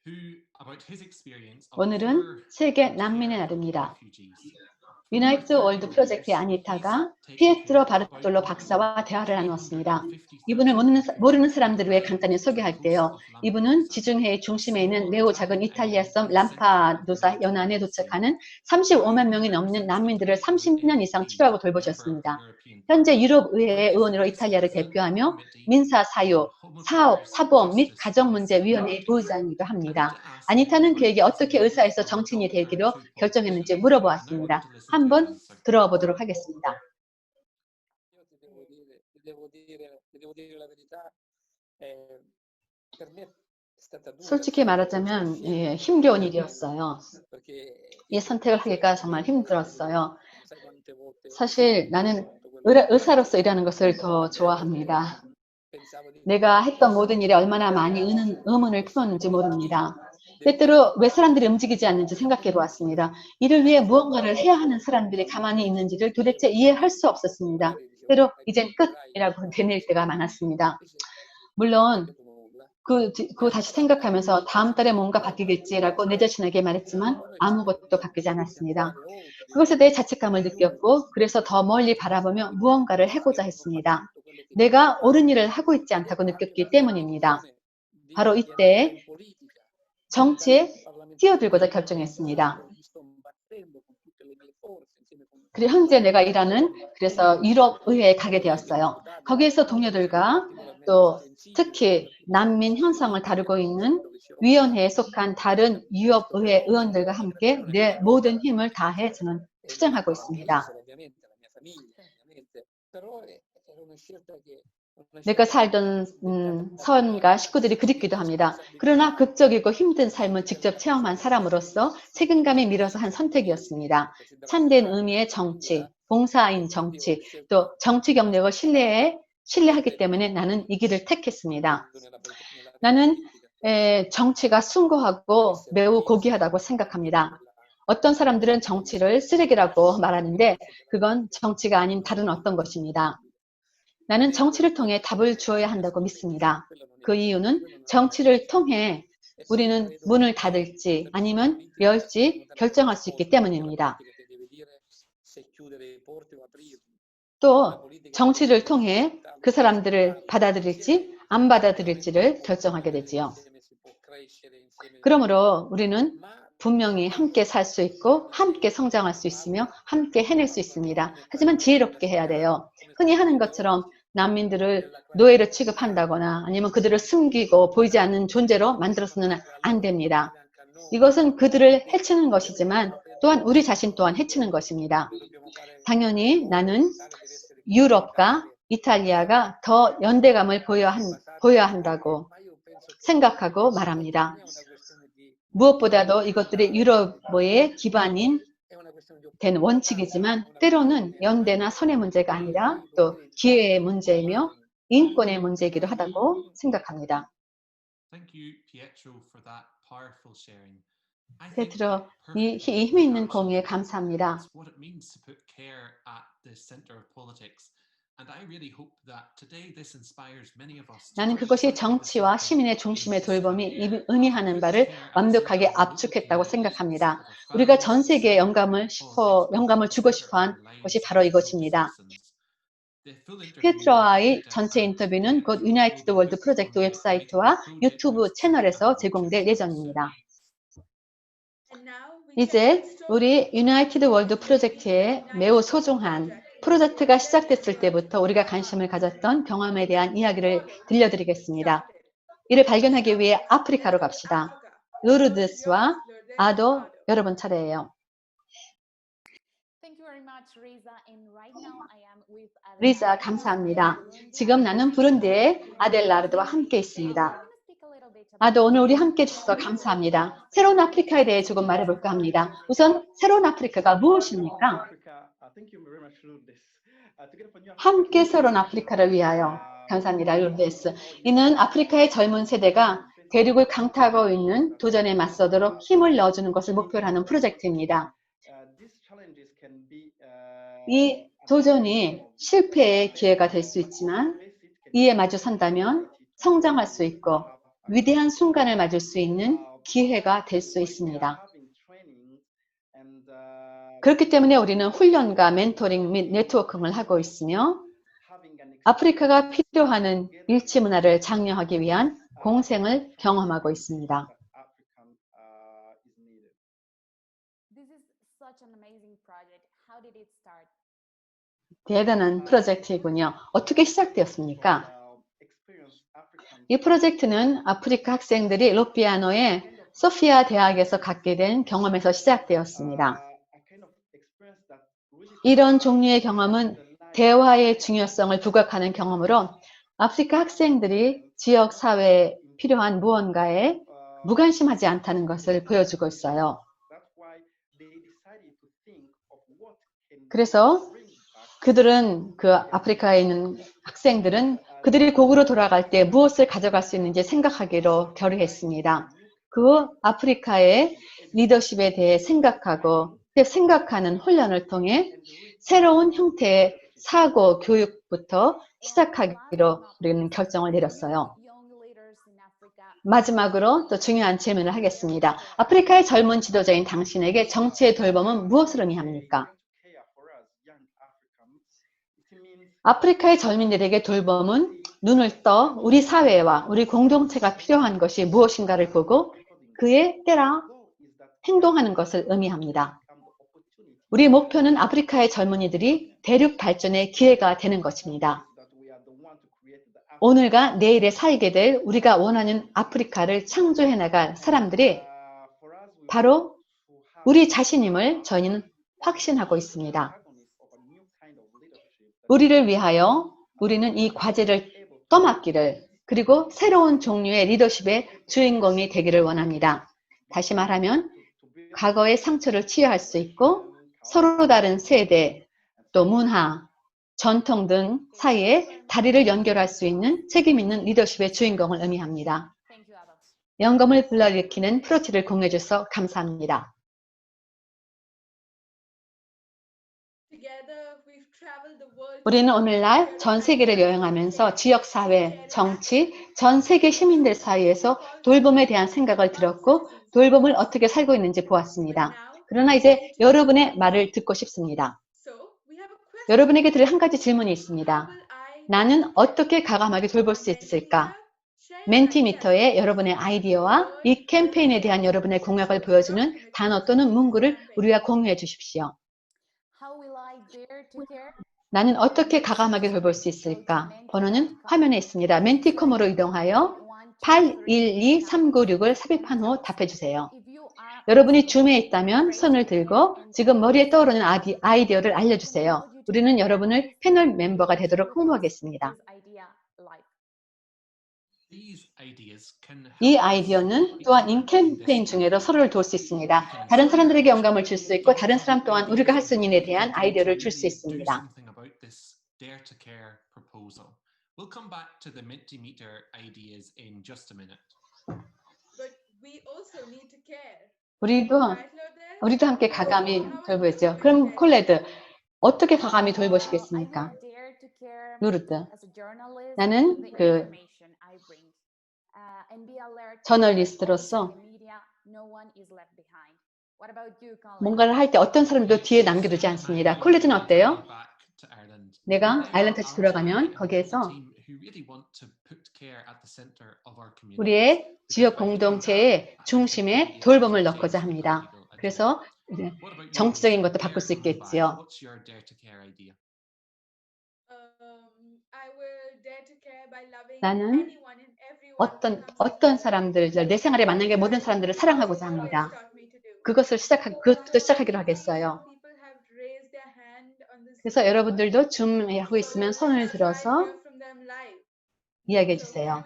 who about his experience of 오늘은 세계 난민의 날입니다. 유나이트 월드 프로젝트의 아니타가 피에트로 바르톨로 박사와 대화를 나누었습니다. 이분을 모르는 사람들을 위해 간단히 소개할 때요. 이분은 지중해의 중심에 있는 매우 작은 이탈리아 섬 람파두사 연안에 도착하는 35만 명이 넘는 난민들을 30년 이상 치료하고 돌보셨습니다. 현재 유럽의회 의원으로 이탈리아를 대표하며 민사 사유, 사업, 사보험 및 가정문제위원회의 부의장이기도 합니다. 아니타는 그에게 어떻게 의사에서 정치인이 되기로 결정했는지 물어보았습니다. 한번 들어보도록 하겠습니다. 솔직히 말하자면 힘겨운 일이었어요. 이 선택을 하기가 정말 힘들었어요. 사실 나는 의사로서 일하는 것을 더 좋아합니다. 내가 했던 모든 일에 얼마나 많이 의문을 품었는지 모릅니다. 때때로 왜 사람들이 움직이지 않는지 생각해 보았습니다. 이를 위해 무언가를 해야 하는 사람들이 가만히 있는지를 도대체 이해할 수 없었습니다. 때로 이젠 끝이라고 되뇌일 때가 많았습니다. 물론 그 다시 생각하면서 다음 달에 뭔가 바뀌겠지라고 내 자신에게 말했지만 아무것도 바뀌지 않았습니다. 그것에 대해 자책감을 느꼈고 그래서 더 멀리 바라보며 무언가를 해보자 했습니다. 내가 옳은 일을 하고 있지 않다고 느꼈기 때문입니다. 바로 이때 정치에 뛰어들고자 결정했습니다. 그리고 현재 내가 일하는 그래서 유럽 의회에 가게 되었어요. 거기에서 동료들과 또 특히 난민 현상을 다루고 있는 위원회에 속한 다른 유럽 의회 의원들과 함께 내 모든 힘을 다해 저는 투쟁하고 있습니다. 내가 살던 선과 식구들이 그립기도 합니다. 그러나 극적이고 힘든 삶을 직접 체험한 사람으로서 책임감이 밀어서 한 선택이었습니다. 참된 의미의 정치, 봉사인 정치, 또 정치 경력을 신뢰하기 때문에 나는 이 길을 택했습니다. 나는 정치가 숭고하고 매우 고귀하다고 생각합니다. 어떤 사람들은 정치를 쓰레기라고 말하는데 그건 정치가 아닌 다른 어떤 것입니다. 나는 정치를 통해 답을 주어야 한다고 믿습니다. 그 이유는 정치를 통해 우리는 문을 닫을지 아니면 열지 결정할 수 있기 때문입니다. 또 정치를 통해 그 사람들을 받아들일지 안 받아들일지를 결정하게 되지요. 그러므로 우리는 분명히 함께 살 수 있고 함께 성장할 수 있으며 함께 해낼 수 있습니다. 하지만 지혜롭게 해야 돼요. 흔히 하는 것처럼 난민들을 노예로 취급한다거나 아니면 그들을 숨기고 보이지 않는 존재로 만들어서는 안 됩니다. 이것은 그들을 해치는 것이지만 또한 우리 자신 또한 해치는 것입니다. 당연히 나는 유럽과 이탈리아가 더 연대감을 보여야 한다고 생각하고 말합니다. 무엇보다도 이것들이 유럽의 기반인 된 원칙이지만 때로는 연대나 선의 문제가 아니라 또 기회의 문제이며 인권의 문제이기도 하다고 생각합니다. Thank you, Pietro, for that powerful sharing. I think 페트로, it 이 perfectly 힘이 있는 captures 공유에 감사합니다. what it means to put care at the center of politics. And I really hope that today this inspires many of us to 나는 put 그것이 care at the 정치와 center 시민의 in 중심의 this 돌봄이 year. 의미하는 바를 Put care at the 완벽하게 center of local 압축했다고 communities, 생각합니다. of our 우리가 families, 전 at the 세계에 center of our 영감을 politics, 주고 at the 싶어한 center of our 것이 lives 바로 as 이것입니다. citizens. The full interview 페트로와의 with 전체 Odessa 인터뷰는 and 곧 Pietro 유나이티드 will be 월드 put 프로젝트 on the 웹사이트와 United Project 유튜브 website 채널에서 and 제공될 YouTube 예정입니다. soon. 이제 우리 유나이티드 월드 프로젝트의 매우 소중한 프로젝트가 시작됐을 때부터 우리가 관심을 가졌던 경험에 대한 이야기를 들려드리겠습니다. 이를 발견하기 위해 아프리카로 갑시다. 루르드스와 아도 여러분 차례예요. Thank you very much, Riza. And right now I am with 리자, 감사합니다. 지금 나는 부룬디의 아델라르드와 함께 있습니다. 아도, 오늘 우리 함께 해주셔서 감사합니다. 새로운 아프리카에 대해 조금 말해볼까 합니다. 우선 새로운 아프리카가 무엇입니까? 함께 새로운 아프리카를 위하여. 감사합니다, 루르데스. 이는 아프리카의 젊은 세대가 대륙을 강타하고 있는 도전에 맞서도록 힘을 넣어주는 것을 목표로 하는 프로젝트입니다. 이 도전이 실패의 기회가 될 수 있지만 이에 마주 선다면 성장할 수 있고 위대한 순간을 맞을 수 있는 기회가 될 수 있습니다. 그렇기 때문에 우리는 훈련과 멘토링 및 네트워킹을 하고 있으며 아프리카가 필요하는 일치 문화를 장려하기 위한 공생을 경험하고 있습니다. This is such an amazing project. How did it start? 대단한 프로젝트이군요. 어떻게 시작되었습니까? 이 프로젝트는 아프리카 학생들이 로피아노의 소피아 대학에서 갖게 된 경험에서 시작되었습니다. 이런 종류의 경험은 대화의 중요성을 부각하는 경험으로 아프리카 학생들이 지역 사회에 필요한 무언가에 무관심하지 않다는 것을 보여주고 있어요. 그래서 그들은 그 아프리카에 있는 학생들은 그들이 고국으로 돌아갈 때 무엇을 가져갈 수 있는지 생각하기로 결의했습니다. 그 아프리카의 리더십에 대해 생각하고 생각하는 훈련을 통해 새로운 형태의 사고 교육부터 시작하기로 우리는 결정을 내렸어요. 마지막으로 또 중요한 질문을 하겠습니다. 아프리카의 젊은 지도자인 당신에게 정치의 돌봄은 무엇을 의미합니까? 아프리카의 젊은이들에게 돌봄은 눈을 떠 우리 사회와 우리 공동체가 필요한 것이 무엇인가를 보고 그에 따라 행동하는 것을 의미합니다. 우리의 목표는 아프리카의 젊은이들이 대륙 발전의 기회가 되는 것입니다. 오늘과 내일에 살게 될 우리가 원하는 아프리카를 창조해 나갈 사람들이 바로 우리 자신임을 저희는 확신하고 있습니다. 우리를 위하여 우리는 이 과제를 떠맡기를 그리고 새로운 종류의 리더십의 주인공이 되기를 원합니다. 다시 말하면 과거의 상처를 치유할 수 있고 서로 다른 세대, 또 문화, 전통 등 사이에 다리를 연결할 수 있는 책임 있는 리더십의 주인공을 의미합니다. 영감을 불러일으키는 프로젝트를 공유해 주셔서 감사합니다. 우리는 오늘날 전 세계를 여행하면서 지역사회, 정치, 전 세계 시민들 사이에서 돌봄에 대한 생각을 들었고 돌봄을 어떻게 살고 있는지 보았습니다. 그러나 이제 여러분의 말을 듣고 싶습니다. 여러분에게 드릴 한 가지 질문이 있습니다. 나는 어떻게 가감하게 돌볼 수 있을까? 멘티미터에 여러분의 아이디어와 이 캠페인에 대한 여러분의 공약을 보여주는 단어 또는 문구를 우리와 공유해 주십시오. How will I dare to care? 나는 어떻게 가감하게 돌볼 수 있을까? 번호는 화면에 있습니다. 멘티컴으로 이동하여 812396을 삽입한 후 답해 주세요. 여러분이 줌에 있다면 손을 들고 지금 머리에 떠오르는 아이디어를 알려주세요. 우리는 여러분을 패널 멤버가 되도록 홍보하겠습니다. 이 아이디어는 또한 인캠페인 중에도 서로를 도울 수 있습니다. 다른 사람들에게 영감을 줄 수 있고 다른 사람 또한 우리가 할 수 있는 일에 대한 아이디어를 줄 수 있습니다. We'll come back to the Mentimeter ideas in just a minute. But we also need to care. 우리도 함께 가감히 돌보죠. 그럼 콜레드 어떻게 가감히 돌보시겠습니까? 루르드, 나는 그 저널리스트로서 뭔가를 할 때 어떤 사람도 뒤에 남겨두지 않습니다. 콜레드는 어때요? 내가 아일랜드까지 돌아가면 거기에서 우리의 지역 공동체의 중심에 돌봄을 넣고자 합니다. 그래서 정치적인 것도 바꿀 수 있겠지요. 나는 어떤 사람들, 내 생활에 만난 게 모든 사람들을 사랑하고자 합니다. 그것부터 시작하기로 하겠어요. 그래서 여러분들도 줌 하고 있으면 손을 들어서 이야기해 주세요.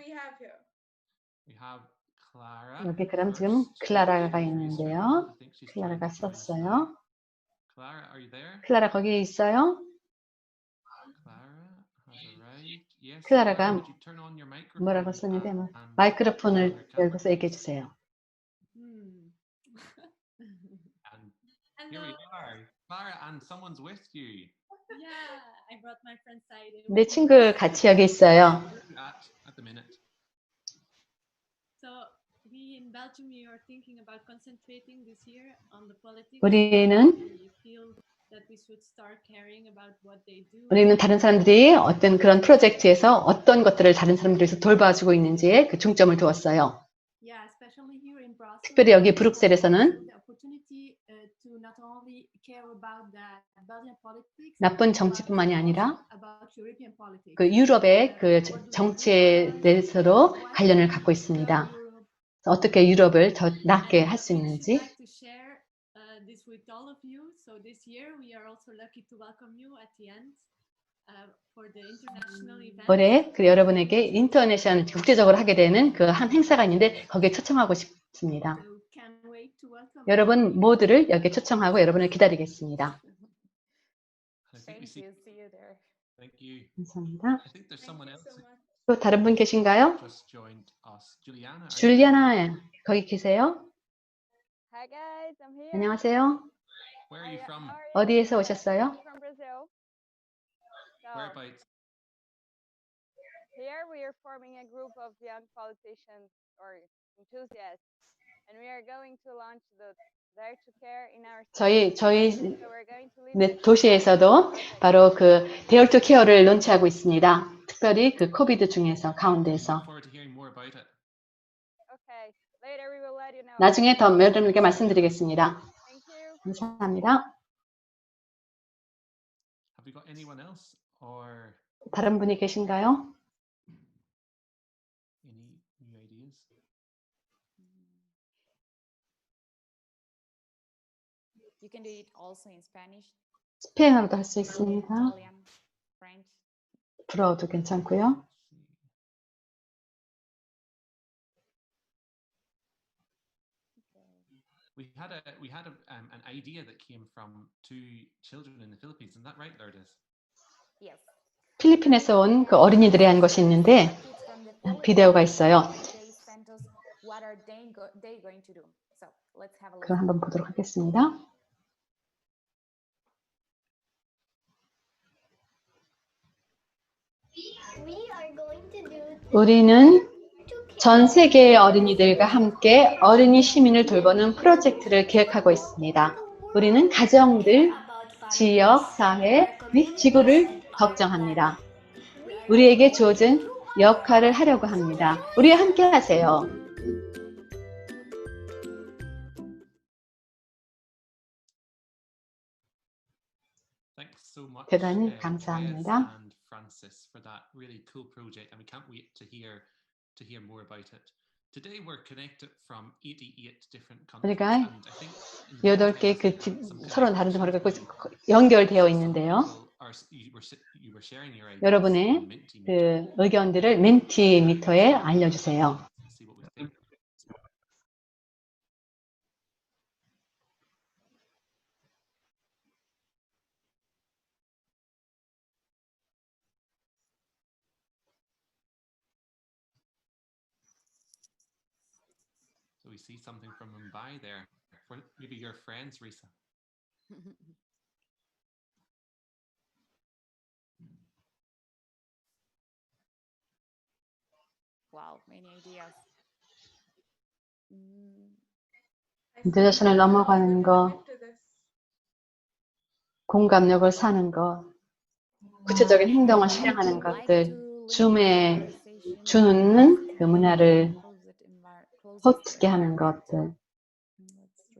여기 그럼 지금 클라라가 있는데요. 클라라가 썼어요. 클라라 거기 있어요? 클라라가 뭐라고 썼는데 마이크로폰을 열고서 얘기해 주세요. Here we are. Clara, and someone's with you. Yeah, I brought my friend Said. 내 친구 같이 여기 있어요. At the minute. So we in Belgium we are thinking about concentrating this year on the politics. 우리는 We feel that we should start caring about what they do. 우리는 다른 사람들이 어떤 그런 프로젝트에서 어떤 것들을 다른 사람들에서 돌봐주고 있는지에 그 중점을 두었어요. Yeah, especially here in Brussels. 특별히 여기 브룩셀에서는 나쁜 정치뿐만이 아니라 그 유럽의 그 정치에 대해서도 관련을 갖고 있습니다. 어떻게 유럽을 더 낫게 할 수 있는지. 올해 그 여러분에게 인터내셔널 국제적으로 하게 되는 그 한 행사가 있는데 거기에 초청하고 싶습니다. 여러분 모두를 여기에 초청하고 여러분을 기다리겠습니다. 감사합니다. 또 다른 분 계신가요? 줄리아나 거기 계세요? 안녕하세요. 어디에서 오셨어요? Here we are forming a group of young politicians or enthusiasts, and we are going to launch the Dare to Care in our 저희 So we're going to lead 도시에서도 바로 그 Dare to Care를 론치하고 있습니다. 특별히 그 코비드 중에서 가운데서. Okay, later we will let you know. 나중에 더 여러분에게 말씀드리겠습니다. Thank you. 감사합니다. Have we got anyone else or 다른 분이 계신가요? any new ideas? You can do it also in Spanish, 스페인어로도 할 수 있습니다. Italian, French. 불어도 괜찮고요. We had an idea that came from two children in the Philippines. Isn't that right, Lourdes? Yes. 필리핀에서 온 그 어린이들이 한 것이 있는데 Kids from the Philippines, 비디오가 있어요. they sent us what are they going to do. So let's have a look. 그럼 한번 보도록 하겠습니다. 우리는 전 세계의 어린이들과 함께 어린이 시민을 돌보는 프로젝트를 기획하고 있습니다. 우리는 가정들, 지역, 사회 및 지구를 걱정합니다. 우리에게 주어진 역할을 하려고 합니다. 우리와 함께 하세요. Thanks so much, 대단히 Beth 감사합니다. and Francis, for that really cool project, and we can't wait to hear more about it. Today we're connected from 88 different countries. 우리가 And I think in the 8개 그 context, some 서로 다른 connections 데로 between 연결되어 some 있는데요. people you were sharing your ideas 여러분의 on Mentimeter. 그 의견들을 멘티미터에 알려주세요. See what we think. So we see something from Mumbai there. For maybe your friends, Risa. Wow, many ideas. 인터내셔널 넘어가는 거, 공감력을 사는 것, 구체적인 행동을 실행하는 것들, 줌에 주는 그 문화를 헛게 하는 것들,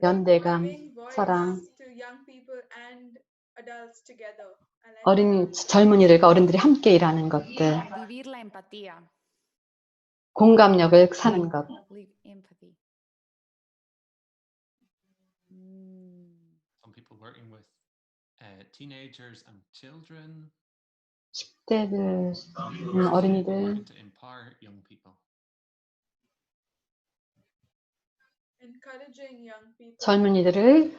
연대감, 사랑, 젊은이들과 어른들이 함께 일하는 것들, Vivir la empatía. 공감력을 사는 것. Live empathy. Some people working with teenagers and children. 10대들, Working 어린이들, to empower young people.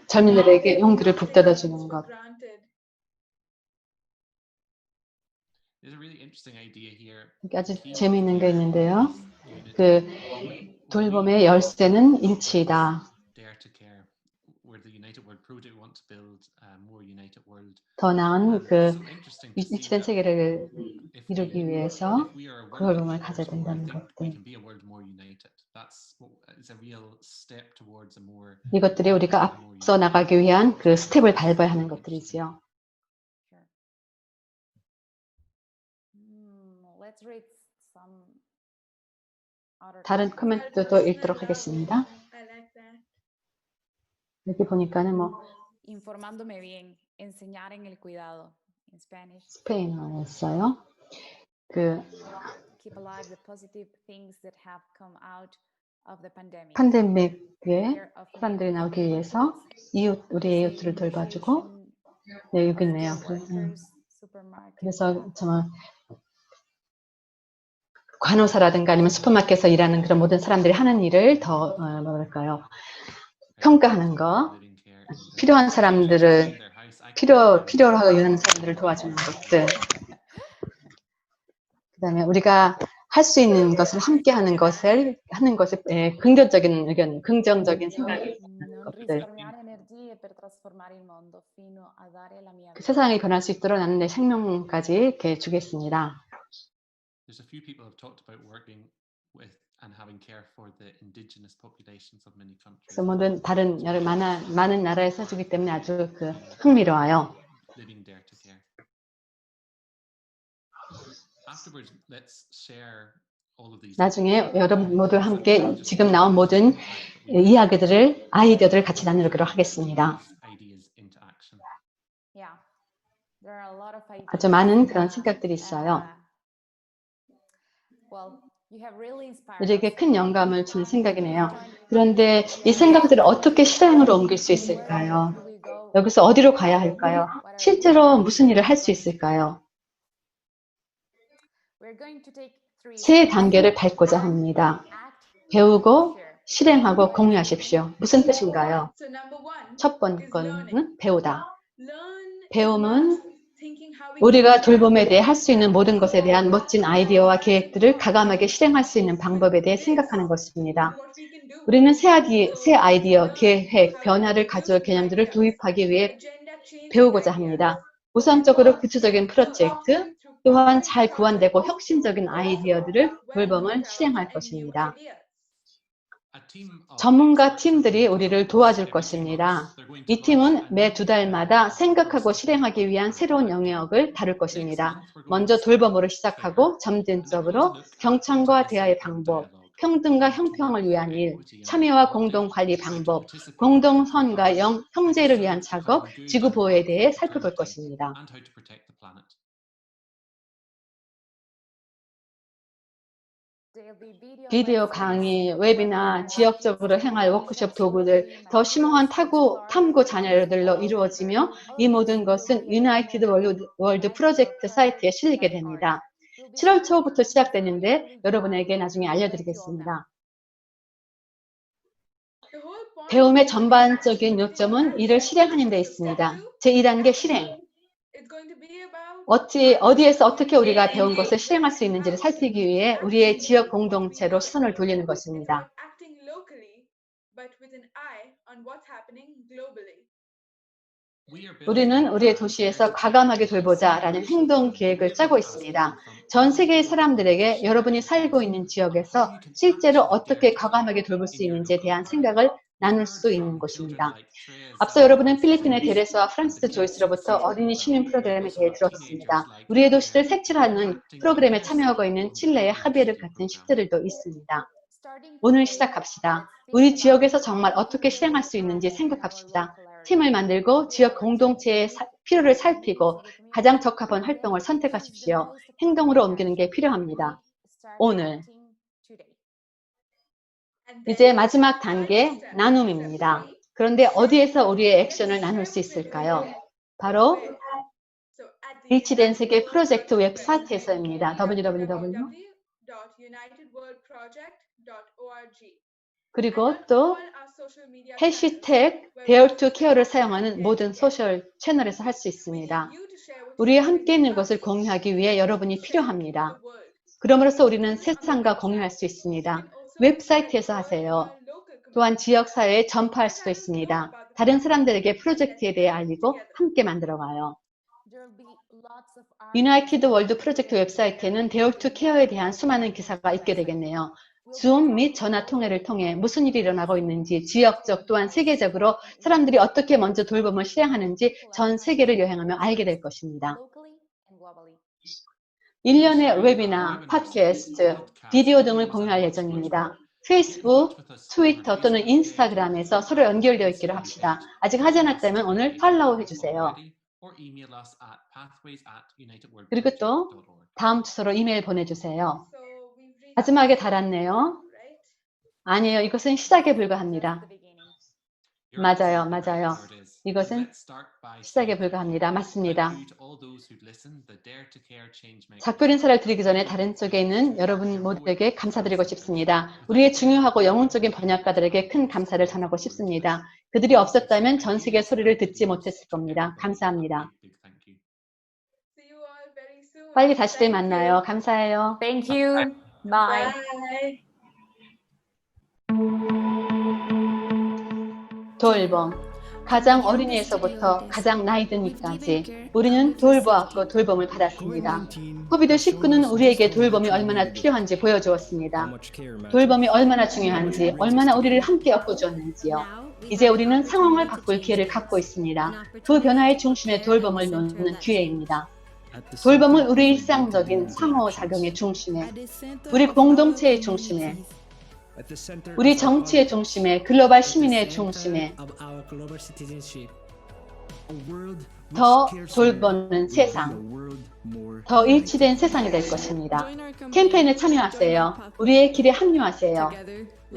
젊은이들에게 용기를 북돋아 주는 것. There's a really interesting idea here. 아주 재미있는 게 있는데요. 그 돌봄의 열쇠는 일치이다. Dare to care. Where the United World Project want to build a more united world. 더 나은 그 So interesting to see 일치된 that 세계를 if 이루기 위해서 if we are a 그 world 돌봄을 of 가져야 cares, I 된다는 think we 것들. can be a world more united. That's what is a real step towards a more. 이것들이 우리가 앞서 나가기 위한 그 스텝을 밟아야 하는 것들이지요. Let's read some other 다른 comments. 코멘트도 읽도록 하겠습니다. 여기 보니까는 뭐 Informándome bien, enseñar en el cuidado. In Spanish. 스페인어였어요. 그 Keep alive the positive things that have come out of the pandemic. 팬데믹에 사람들이 나오기 위해서 우리의 이웃들을 돌봐주고, 네, 여기 있네요. 그래서 정말 간호사라든가 아니면 슈퍼마켓에서 일하는 그런 모든 사람들이 하는 일을 더 뭐랄까요, 평가하는 거, 필요한 사람들을 필요로 하고 일하는 사람들을 도와주는 것들, 그다음에 우리가 할 수 있는 것을 함께 하는 것에 긍정적인 의견, 긍정적인 생각이 있는 것들. 그 세상이 변할 수 있도록 나는 내 생명까지 이렇게 주겠습니다. There's a few people have talked about working with and having care for the indigenous populations of many countries. 그래서 모든 다른 많은 나라에 써주기 때문에 아주 그 흥미로워요. Living dare to care. Afterwards, let's share all of these. 나중에 여러분 모두 함께 지금 나온 모든 이야기들을, 아이디어들을 같이 나누기로 하겠습니다. Yeah. There are a lot of ideas. 아주 많은 그런 생각들이 있어요. Well, you have really inspired 우리에게 us. 큰 영감을 주는 생각이네요. 그런데 이 생각들을 어떻게 실행으로 옮길 수 있을까요? 여기서 어디로 가야 할까요? 실제로 무슨 일을 할 수 있을까요? We're going to take 세 단계를 밟고자 합니다. 배우고, 실행하고, 공유하십시오. 무슨 뜻인가요? 첫 번째는 배우다. 배움은 우리가 돌봄에 대해 할 수 있는 모든 것에 대한 멋진 아이디어와 계획들을 가감하게 실행할 수 있는 방법에 대해 생각하는 것입니다. 우리는 새 아이디어, 계획, 변화를 가져올 개념들을 도입하기 위해 배우고자 합니다. 우선적으로 구체적인 프로젝트, 또한 잘 구안되고 혁신적인 아이디어들을 돌봄을 실행할 것입니다. 전문가 팀들이 우리를 도와줄 것입니다. 이 팀은 매 2달마다 생각하고 실행하기 위한 새로운 영역을 다룰 것입니다. 먼저 돌봄으로 시작하고 점진적으로 경청과 대화의 방법, 평등과 형평을 위한 일, 참여와 공동관리 방법, 공동선과 형제를 위한 작업, 지구보호에 대해 살펴볼 것입니다. 비디오 강의, 웨비나, 지역적으로 행할 워크숍 도구들, 더 심오한 탐구 자료들로 이루어지며 이 모든 것은 유나이티드 월드 프로젝트 사이트에 실리게 됩니다. 7월 초부터 시작되는데 여러분에게 나중에 알려드리겠습니다. 배움의 전반적인 요점은 이를 실행하는 데 있습니다. 제1단계 실행. 어디에서 어떻게 우리가 배운 것을 실행할 수 있는지를 살피기 위해 우리의 지역 공동체로 시선을 돌리는 것입니다. 우리는 우리의 도시에서 과감하게 돌보자라는 행동 계획을 짜고 있습니다. 전 세계의 사람들에게 여러분이 살고 있는 지역에서 실제로 어떻게 과감하게 돌볼 수 있는지에 대한 생각을 나눌 수 있는 곳입니다. 앞서 여러분은 필리핀의 데레스와 프란시스 조이스로부터 어린이 시민 프로그램에 대해 들었습니다. 우리의 도시를 색칠하는 프로그램에 참여하고 있는 칠레의 하비에르 같은 시들도 있습니다. 오늘 시작합시다. 우리 지역에서 정말 어떻게 실행할 수 있는지 생각합시다. 팀을 만들고 지역 공동체의 필요를 살피고 가장 적합한 활동을 선택하십시오. 행동으로 옮기는 게 필요합니다. 오늘 이제 마지막 단계 나눔입니다. 그런데 어디에서 우리의 액션을 나눌 수 있을까요? 바로 리치된 세계 프로젝트 웹사이트에서입니다. www. 그리고 또 해시태그 Dare to Care를 사용하는 모든 소셜 채널에서 할 수 있습니다. 우리 함께 있는 것을 공유하기 위해 여러분이 필요합니다. 그럼으로써 우리는 세상과 공유할 수 있습니다. 웹사이트에서 하세요. 또한 지역사회에 전파할 수도 있습니다. 다른 사람들에게 프로젝트에 대해 알리고 함께 만들어가요. 유나이티드 월드 프로젝트 웹사이트에는 Dare to Care에 대한 수많은 기사가 있게 되겠네요. 줌 및 전화 통화를 통해 무슨 일이 일어나고 있는지, 지역적 또한 세계적으로 사람들이 어떻게 먼저 돌봄을 실행하는지 전 세계를 여행하며 알게 될 것입니다. 1년의 웹이나 팟캐스트, 비디오 등을 공유할 예정입니다. 페이스북, 트위터 또는 인스타그램에서 서로 연결되어 있기를 합시다. 아직 하지 않았다면 오늘 팔로우 해주세요. 그리고 또 다음 주소로 이메일 보내주세요. 마지막에 달았네요. 아니에요. 이것은 시작에 불과합니다. 맞아요. 이것은 시작에 불과합니다. 맞습니다. 작별 인사를 드리기 전에 다른 쪽에 있는 여러분 모두에게 감사드리고 싶습니다. 우리의 중요하고 영웅적인 번역가들에게 큰 감사를 전하고 싶습니다. 그들이 없었다면 전 세계 소리를 듣지 못했을 겁니다. 감사합니다. 빨리 다시들 만나요. 감사해요. Thank you. Bye. 돌봄. 가장 어린이에서부터 가장 나이 든 이까지 우리는 돌보았고 돌봄을 받았습니다. 코비드-19는 우리에게 돌봄이 얼마나 필요한지 보여주었습니다. 돌봄이 얼마나 중요한지, 얼마나 우리를 함께 엮어주었는지요. 이제 우리는 상황을 바꿀 기회를 갖고 있습니다. 그 변화의 중심에 돌봄을 놓는 기회입니다. 돌봄은 우리 일상적인 상호작용의 중심에, 우리 공동체의 중심에, 우리 정치의 중심에, 글로벌 시민의 중심에 더 돌보는 세상, 더 일치된 세상이 될 것입니다. 캠페인에 참여하세요. 우리의 길에 합류하세요.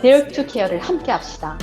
Dare to Care를 함께 합시다.